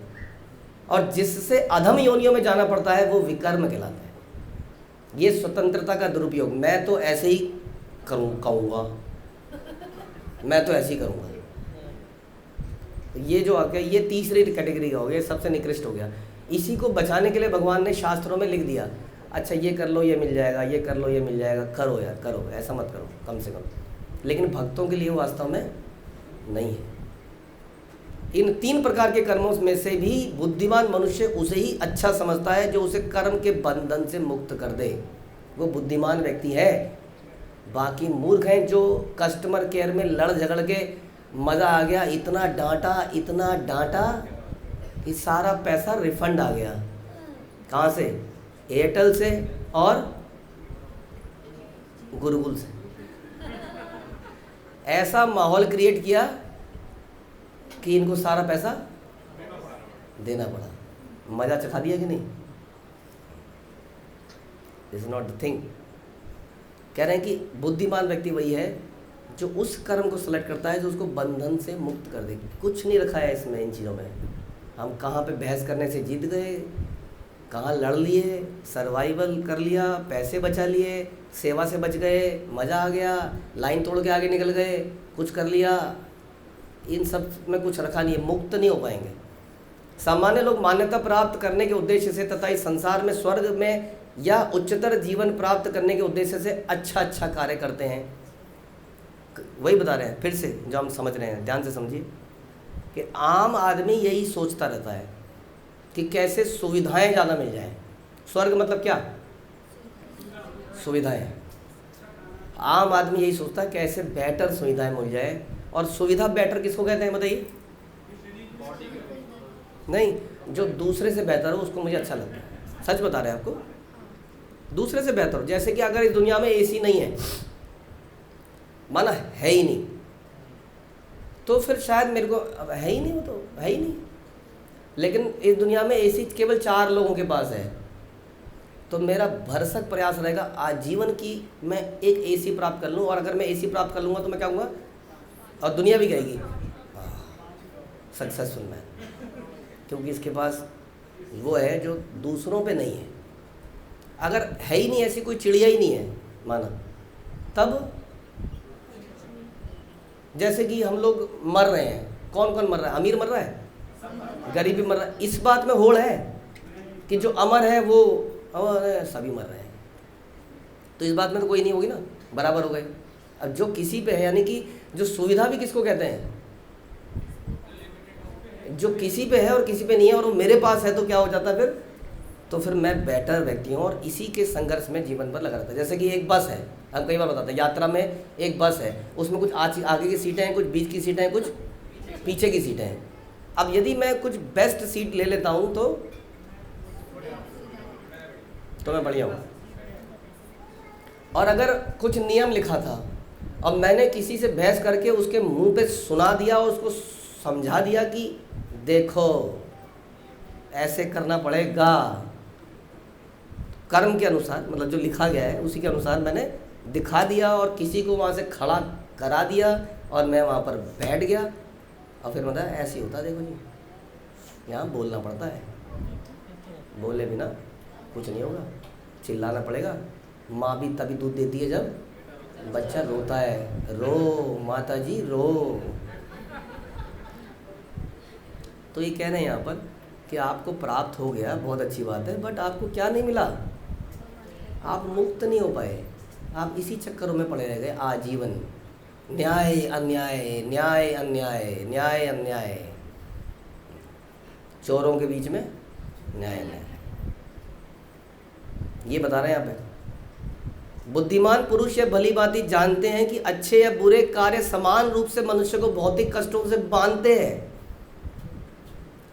और जिससे अधम योनियों में जाना पड़ता है, वो विकर्म कहलाता है। ये स्वतंत्रता का दुरुपयोग, मैं तो ऐसे ही कहूँगा, मैं तो ऐसे ही करूँगा, ये जो आ गया, ये तीसरी कैटेगरी का हो गया, सबसे निकृष्ट हो गया। इसी को बचाने के लिए भगवान ने शास्त्रों में लिख दिया, अच्छा ये कर लो ये मिल जाएगा, ये कर लो ये मिल जाएगा, करो यार करो, ऐसा मत करो कम से कम। लेकिन भक्तों के लिए वो वास्तव में नहीं है। इन 3 प्रकार के कर्मों में से भी बुद्धिमान मनुष्य उसे ही अच्छा समझता है जो उसे कर्म के बंधन से मुक्त कर दे, वो बुद्धिमान व्यक्ति है। बाकी मूर्ख हैं जो कस्टमर केयर में लड़ झगड़ के मज़ा आ गया, इतना डांटा कि सारा पैसा रिफंड आ गया। कहाँ से? एयरटेल से और गुरुकुल से। ऐसा माहौल क्रिएट किया कि इनको सारा पैसा देना पड़ा। मज़ा चखा दिया कि नहीं? This is not the thing. कह रहे हैं कि बुद्धिमान व्यक्ति वही है जो उस कर्म को सेलेक्ट करता है जो उसको बंधन से मुक्त कर दे। कुछ नहीं रखा है इसमें, इन चीज़ों में। हम कहाँ पे बहस करने से जीत गए, कहाँ लड़ लिए, सर्वाइवल कर लिया, पैसे बचा लिए, सेवा से बच गए, मज़ा आ गया, लाइन तोड़ के आगे निकल गए, कुछ कर लिया, इन सब में कुछ रखा नहीं है। मुक्त नहीं हो पाएंगे। सामान्य लोग मान्यता प्राप्त करने के उद्देश्य से तथा इस संसार में स्वर्ग में या उच्चतर जीवन प्राप्त करने के उद्देश्य से अच्छा कार्य करते हैं। वही बता रहे हैं फिर से, जो हम समझ रहे हैं, ध्यान से समझिए कि आम आदमी यही सोचता रहता है कि कैसे सुविधाएं ज़्यादा मिल जाएं। स्वर्ग मतलब क्या? सुविधाएं। आम आदमी यही सोचता है कैसे बेटर सुविधाएं मिल जाए। और सुविधा बेटर किसको कहते हैं बताइए? नहीं, जो दूसरे से बेहतर हो उसको मुझे अच्छा लगता है। सच बता रहे हैं आपको, दूसरे से बेहतर हो। जैसे कि अगर इस दुनिया में एसी नहीं है, माना है ही नहीं, तो फिर शायद मेरे को, अब है ही नहीं, वो तो है ही नहीं, लेकिन इस दुनिया में एसी केवल 4 लोगों के पास है, तो मेरा भरसक प्रयास रहेगा आजीवन की मैं एक एसी प्राप्त कर लूँ। और अगर मैं एसी प्राप्त कर लूँगा तो मैं क्या कहूँगा, और दुनिया भी कहेगी सक्सेसफुल मैन, क्योंकि इसके पास वो है जो दूसरों पे नहीं है। अगर है ही नहीं, ऐसी कोई चिड़िया ही नहीं है माना, तब जैसे कि हम लोग मर रहे हैं, कौन कौन मर रहा है? अमीर मर रहा है, गरीब भी मर रहा है। इस बात में होड़ है कि जो अमर है वो अमर है, सभी मर रहे हैं, तो इस बात में तो कोई नहीं होगी ना, बराबर हो गए। अब जो किसी पे है, यानी कि जो सुविधा भी किसको कहते हैं? जो किसी पे है और किसी पे नहीं है और वो मेरे पास है, तो क्या हो जाता है फिर? तो फिर मैं बेटर व्यक्ति हूँ और इसी के संघर्ष में जीवन भर लगा रहता है। जैसे कि एक बस है, हम कई बार बताते हैं, यात्रा में एक बस है, उसमें कुछ आगे की सीटें हैं, कुछ बीच की सीटें हैं, कुछ पीछे की सीटें हैं। अब यदि मैं कुछ बेस्ट सीट ले लेता हूँ तो मैं बढ़िया हूँ। और अगर कुछ नियम लिखा था और मैंने किसी से बहस करके उसके मुंह पे सुना दिया और उसको समझा दिया कि देखो ऐसे करना पड़ेगा, कर्म के अनुसार, मतलब जो लिखा गया है उसी के अनुसार मैंने दिखा दिया और किसी को वहाँ से खड़ा करा दिया और मैं वहाँ पर बैठ गया, और फिर मतलब ऐसे ही होता है। देखो जी, यहाँ बोलना पड़ता है, बोले बिना कुछ नहीं होगा, चिल्लाना पड़ेगा। माँ भी तभी दूध देती है जब बच्चा रोता है, रो माता जी रो। तो ये कह रहे हैं यहाँ पर कि आपको प्राप्त हो गया, बहुत अच्छी बात है, बट आपको क्या नहीं मिला? आप मुक्त नहीं हो पाए, आप इसी चक्करों में पड़े रह गए आजीवन। न्याय अन्याय, न्याय अन्याय, न्याय अन्याय, चोरों के बीच में न्याय अन्याय, ये बता रहे हैं यहाँ पे। बुद्धिमान पुरुष यह भली भांति जानते हैं कि अच्छे या बुरे कार्य समान रूप से मनुष्य को भौतिक कष्टों से बांधते हैं।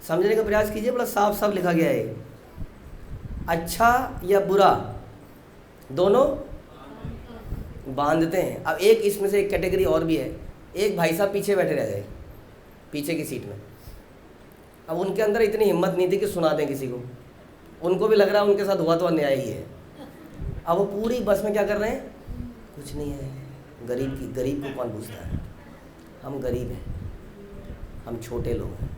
समझने का प्रयास कीजिए, बड़ा साफ साफ लिखा गया है। अच्छा या बुरा दोनों बांधते हैं। अब एक इसमें से एक कैटेगरी और भी है। एक भाई साहब पीछे बैठे रह गए, पीछे की सीट में। अब उनके अंदर इतनी हिम्मत नहीं थी कि सुना दें किसी को, उनको भी लग रहा है उनके साथ हुआ तो अन्याय ही है। अब वो पूरी बस में क्या कर रहे हैं? कुछ नहीं है, गरीब को कौन पूछता है, हम गरीब हैं, हम छोटे लोग हैं,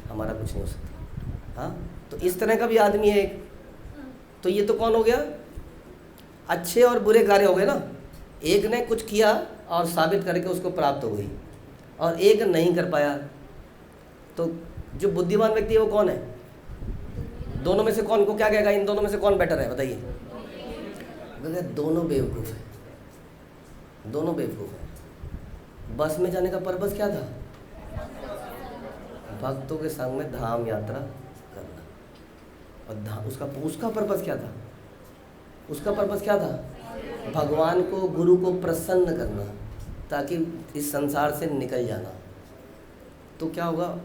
हमारा कुछ नहीं हो सकता। हाँ, तो इस तरह का भी आदमी है एक। तो ये तो कौन हो गया? अच्छे और बुरे कार्य हो गए ना। एक ने कुछ किया और साबित करके उसको प्राप्त हो गई, और एक नहीं कर पाया। तो जो बुद्धिमान व्यक्ति है वो कौन है? दोनों में से कौन को क्या कहेगा? इन दोनों में से कौन बेटर है बताइए? दोनों बेवकूफ़ है, दोनों बेवकूफ़ है। बस में जाने का पर्पस क्या था? भक्तों के संग में धाम यात्रा करना। और उसका पर्पस क्या था? उसका पर्पस क्या था? भगवान को, गुरु को प्रसन्न करना, ताकि इस संसार से निकल जाना। तो क्या होगा?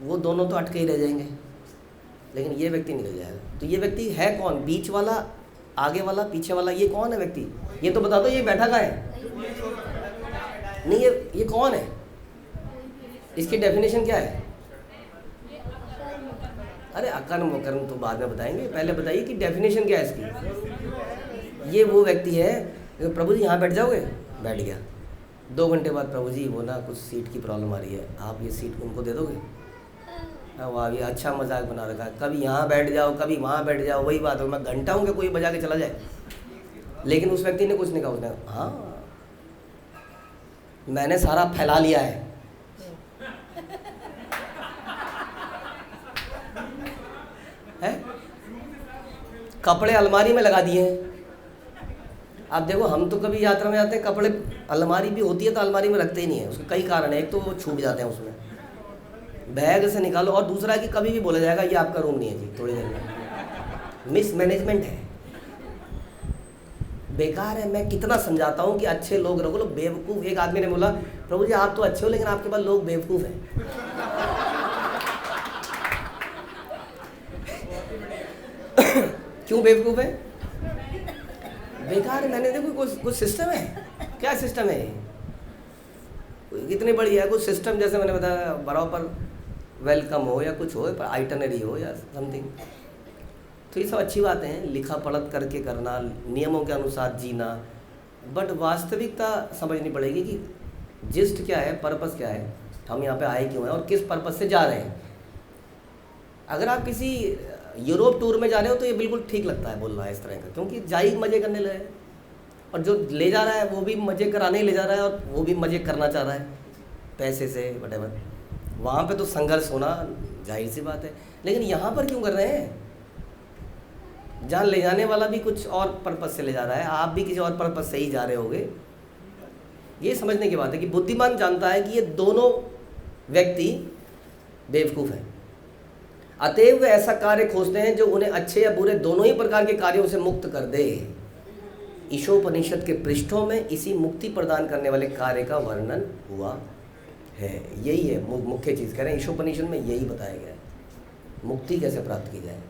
वो दोनों तो अटके ही रह जाएंगे, लेकिन ये व्यक्ति निकल जाएगा। तो ये व्यक्ति है कौन? बीच वाला, आगे वाला, पीछे वाला, ये कौन है व्यक्ति? ये तो बता दो, ये बैठा कहाँ है? नहीं, ये कौन है? इसकी डेफिनेशन क्या है? अरे अकर्म वकर्म तो बाद में बताएंगे, पहले बताइए कि डेफिनेशन क्या है इसकी। ये वो व्यक्ति है, प्रभु जी यहाँ बैठ जाओगे? बैठ गया। 2 घंटे बाद प्रभु जी वो ना कुछ सीट की प्रॉब्लम आ रही है, आप ये सीट उनको दे दोगे? वाह, ये अच्छा मजाक बना रखा है, कभी यहाँ बैठ जाओ कभी वहाँ बैठ जाओ, वही बात हो। मैं घंटा हूँ कि कोई बजा के चला जाए। लेकिन उस व्यक्ति ने कुछ नहीं कहा। उसने हाँ, मैंने सारा फैला लिया है। कपड़े अलमारी में लगा दिए हैं। आप देखो, हम तो कभी यात्रा में जाते हैं, कपड़े अलमारी भी होती है तो अलमारी में रखते ही नहीं है। उसके कई कारण है। एक तो वो छूट जाते हैं उसमें, बैग से निकालो, और दूसरा कि कभी भी बोला जाएगा ये आपका रूम नहीं है जी, थोड़ी देर में। मिसमैनेजमेंट है, बेकार है। मैं कितना समझाता हूँ कि अच्छे लोग रखो, लोग बेवकूफ़। एक आदमी ने बोला, प्रभु जी आप तो अच्छे हो लेकिन आपके पास लोग बेवकूफ़ हैं। क्यों बेवकूफ़ है? बेकार है। मैंने देखो कुछ सिस्टम है। क्या सिस्टम है? कितनी बढ़िया है कुछ सिस्टम। जैसे मैंने बताया, बराबर वेलकम हो या कुछ हो, पर आइटनरी हो या समथिंग। तो ये सब अच्छी बातें हैं, लिखा पढ़त करके करना, नियमों के अनुसार जीना। बट वास्तविकता समझनी पड़ेगी कि जिस्ट क्या है, पर्पस क्या है, हम यहाँ पे आए क्यों हैं और किस पर्पस से जा रहे हैं। अगर आप किसी यूरोप टूर में जा रहे हो तो ये बिल्कुल ठीक लगता है बोलना इस तरह का, क्योंकि जाई मज़े करने लगे, और जो ले जा रहा है वो भी मज़े कराने ही ले जा रहा है और वो भी मज़े करना चाह रहा है पैसे से, वटेवर। वहाँ पे तो संघर्ष होना जाहिर सी बात है। लेकिन यहाँ पर क्यों कर रहे हैं? जहाँ ले जाने वाला भी कुछ और पर्पस से ले जा रहा है, आप भी किसी और पर्पस से ही जा रहे होगे। ये समझने की बात है कि बुद्धिमान जानता है कि ये दोनों व्यक्ति बेवकूफ़ हैं। अतएव वे ऐसा कार्य खोजते हैं जो उन्हें अच्छे या बुरे दोनों ही प्रकार के कार्यों से मुक्त कर दे। ईशोपनिषद के पृष्ठों में इसी मुक्ति प्रदान करने वाले कार्य का वर्णन हुआ है। यही है मुख्य चीज़, कह रहे हैं ईशोपनिषद में यही बताया गया है, मुक्ति कैसे प्राप्त की जाए,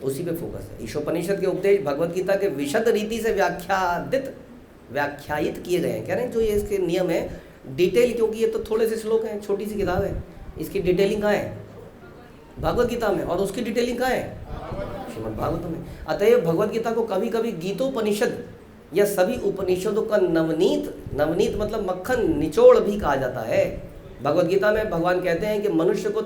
उसी पे फोकस है। ईशोपनिषद के उपदेश भगवत गीता के विशद रीति से व्याख्यायित किए गए हैं। कह रहे हैं जो ये इसके नियम है डिटेल, क्योंकि ये तो थोड़े से श्लोक हैं, छोटी सी किताब है, इसकी डिटेलिंग कहाँ है? भगवत गीता में। और उसकी डिटेलिंग कहाँ है? श्रीमद् भागवत में। अतएव भगवत गीता को कभी कभी गीतोपनिषद या सभी उपनिषदों का नवनीत मतलब मक्खन निचोड़ भी कहा जाता है। भगवत गीता में भगवान कहते हैं कि मनुष्य को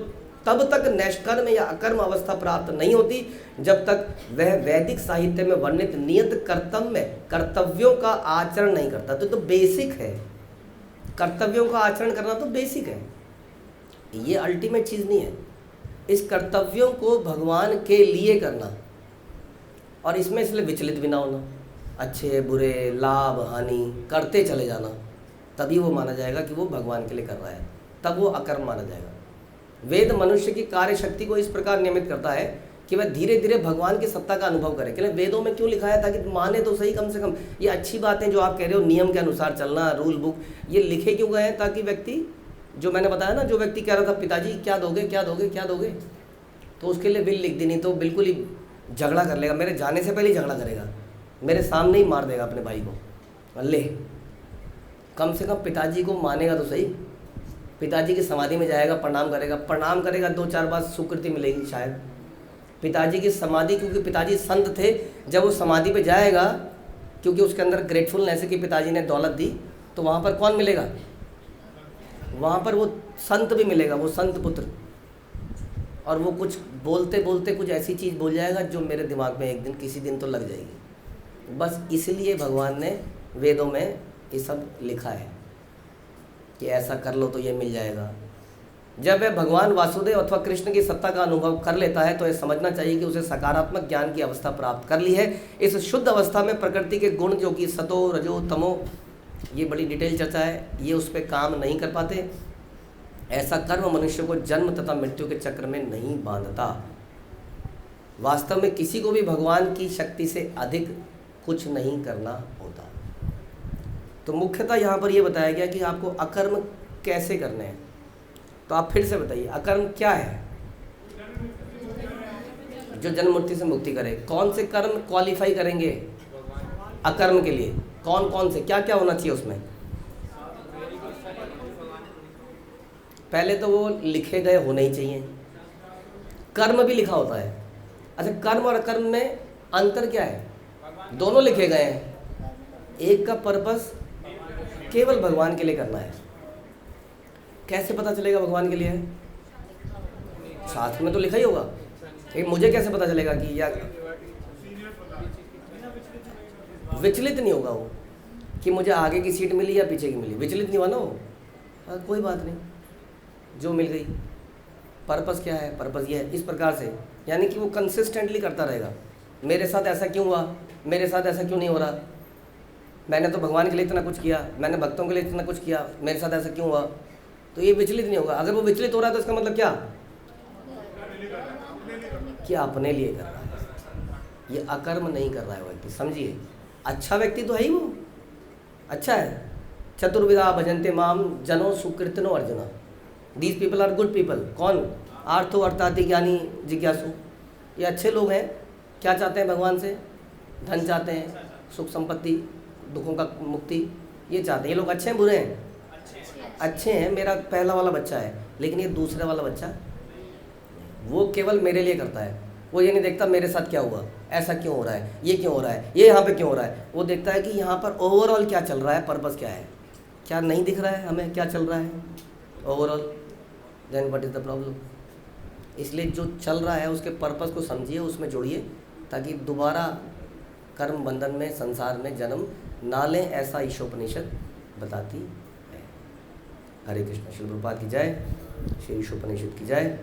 तब तक नैष्कर्म या अकर्म अवस्था प्राप्त नहीं होती जब तक वह वैदिक साहित्य में वर्णित नियत कर्तव्यों का आचरण नहीं करता। तो बेसिक है, कर्तव्यों का आचरण करना तो बेसिक है, ये अल्टीमेट चीज़ नहीं है। इस कर्तव्यों को भगवान के लिए करना, और इसमें इसलिए विचलित भी ना होना, अच्छे बुरे लाभ हानि करते चले जाना, तभी वो माना जाएगा कि वो भगवान के लिए कर रहा है, तब वो अकर्म माना जाएगा। वेद मनुष्य की कार्य शक्ति को इस प्रकार नियमित करता है कि वह धीरे धीरे भगवान की सत्ता का अनुभव करे। कि वेदों में क्यों लिखा है? ताकि माने तो सही, कम से कम ये अच्छी बातें जो आप कह रहे हो, नियम के अनुसार चलना, रूल बुक, ये लिखे क्यों गए हैं? ताकि व्यक्ति, जो मैंने बताया ना, जो व्यक्ति कह रहा था पिताजी क्या दोगे क्या दोगे क्या दोगे, तो उसके लिए बिल लिख दी, नहीं तो बिल्कुल ही झगड़ा कर लेगा, मेरे जाने से पहले ही झगड़ा करेगा, मेरे सामने ही मार देगा अपने भाई को। ले, कम से कम पिताजी को मानेगा तो सही, पिताजी की समाधि में जाएगा, प्रणाम करेगा, 2-4 बार स्वीकृति मिलेगी शायद। पिताजी की समाधि, क्योंकि पिताजी संत थे, जब वो समाधि पे जाएगा, क्योंकि उसके अंदर ग्रेटफुलनेस है कि पिताजी ने दौलत दी, तो वहाँ पर कौन मिलेगा? वहाँ पर वो संत भी मिलेगा, वो संत पुत्र। और वो कुछ बोलते बोलते कुछ ऐसी चीज़ बोल जाएगा जो मेरे दिमाग में एक दिन किसी दिन तो लग जाएगी। बस इसलिए भगवान ने वेदों में ये सब लिखा है कि ऐसा कर लो तो ये मिल जाएगा। जब वह भगवान वासुदेव अथवा कृष्ण की सत्ता का अनुभव कर लेता है तो यह समझना चाहिए कि उसे सकारात्मक ज्ञान की अवस्था प्राप्त कर ली है। इस शुद्ध अवस्था में प्रकृति के गुण, जो कि सतो रजो तमो, ये बड़ी डिटेल चर्चा है, ये उस पर काम नहीं कर पाते। ऐसा कर्म मनुष्य को जन्म तथा मृत्यु के चक्र में नहीं बांधता। वास्तव में किसी को भी भगवान की शक्ति से अधिक कुछ नहीं करना होता। तो मुख्यतः यहाँ पर यह बताया गया कि आपको अकर्म कैसे करने हैं। तो आप फिर से बताइए, अकर्म क्या है? जो जन्म मृत्यु से मुक्ति करे। कौन से कर्म क्वालिफाई करेंगे अकर्म के लिए? कौन कौन से, क्या क्या होना चाहिए उसमें? पहले तो वो लिखे गए होने ही चाहिए। कर्म भी लिखा होता है। अच्छा, कर्म और अकर्म में अंतर क्या है? दोनों लिखे गए हैं, एक का पर्पस केवल भगवान के लिए करना है। कैसे पता चलेगा भगवान के लिए है? शास्त्र में तो लिखा ही होगा, लेकिन मुझे कैसे पता चलेगा कि या विचलित नहीं होगा वो कि मुझे आगे की सीट मिली या पीछे की मिली, विचलित नहीं हुआ ना वो। कोई बात नहीं, जो मिल गई। पर्पस क्या है? पर्पस ये है, इस प्रकार से, यानी कि वो कंसिस्टेंटली करता रहेगा। मेरे साथ ऐसा क्यों हुआ, मेरे साथ ऐसा क्यों नहीं हो रहा, मैंने तो भगवान के लिए इतना कुछ किया, मैंने भक्तों के लिए इतना कुछ किया, मेरे साथ ऐसा क्यों हुआ, तो ये विचलित नहीं होगा। अगर वो विचलित हो रहा है तो इसका मतलब क्या? क्या अपने लिए कर रहा है, ये अकर्म नहीं कर रहा है व्यक्ति। समझिए, अच्छा व्यक्ति तो है ही, वो अच्छा है। चतुर्विधा भजन्ते माम जनो सुकृतनो Arjun, these people are good people. कौन? आर्थो अर्थाति ज्ञानी जिज्ञासु, ये अच्छे लोग हैं। क्या चाहते हैं भगवान से? धन चाहते हैं, सुख संपत्ति, दुखों का मुक्ति, ये चाहते हैं। ये लोग अच्छे हैं बुरे हैं? अच्छे हैं। मेरा पहला वाला बच्चा है, लेकिन ये दूसरा वाला बच्चा, वो केवल मेरे लिए करता है। वो ये नहीं देखता मेरे साथ क्या हुआ, ऐसा क्यों हो रहा है, ये क्यों हो रहा है, ये यहाँ पे क्यों हो रहा है। वो देखता है कि यहाँ पर ओवरऑल क्या चल रहा है, पर्पस क्या है। क्या नहीं दिख रहा है हमें क्या चल रहा है overall? Then what is the problem? इसलिए जो चल रहा है उसके पर्पस को समझिए, उसमें जुड़िए, ताकि दोबारा कर्म बंधन में, संसार में जन्म ना लें, ऐसा ईशोपनिषद बताती है। हरे कृष्ण। श्री प्रभुपाद की जय, श्री ईशोपनिषद की जय।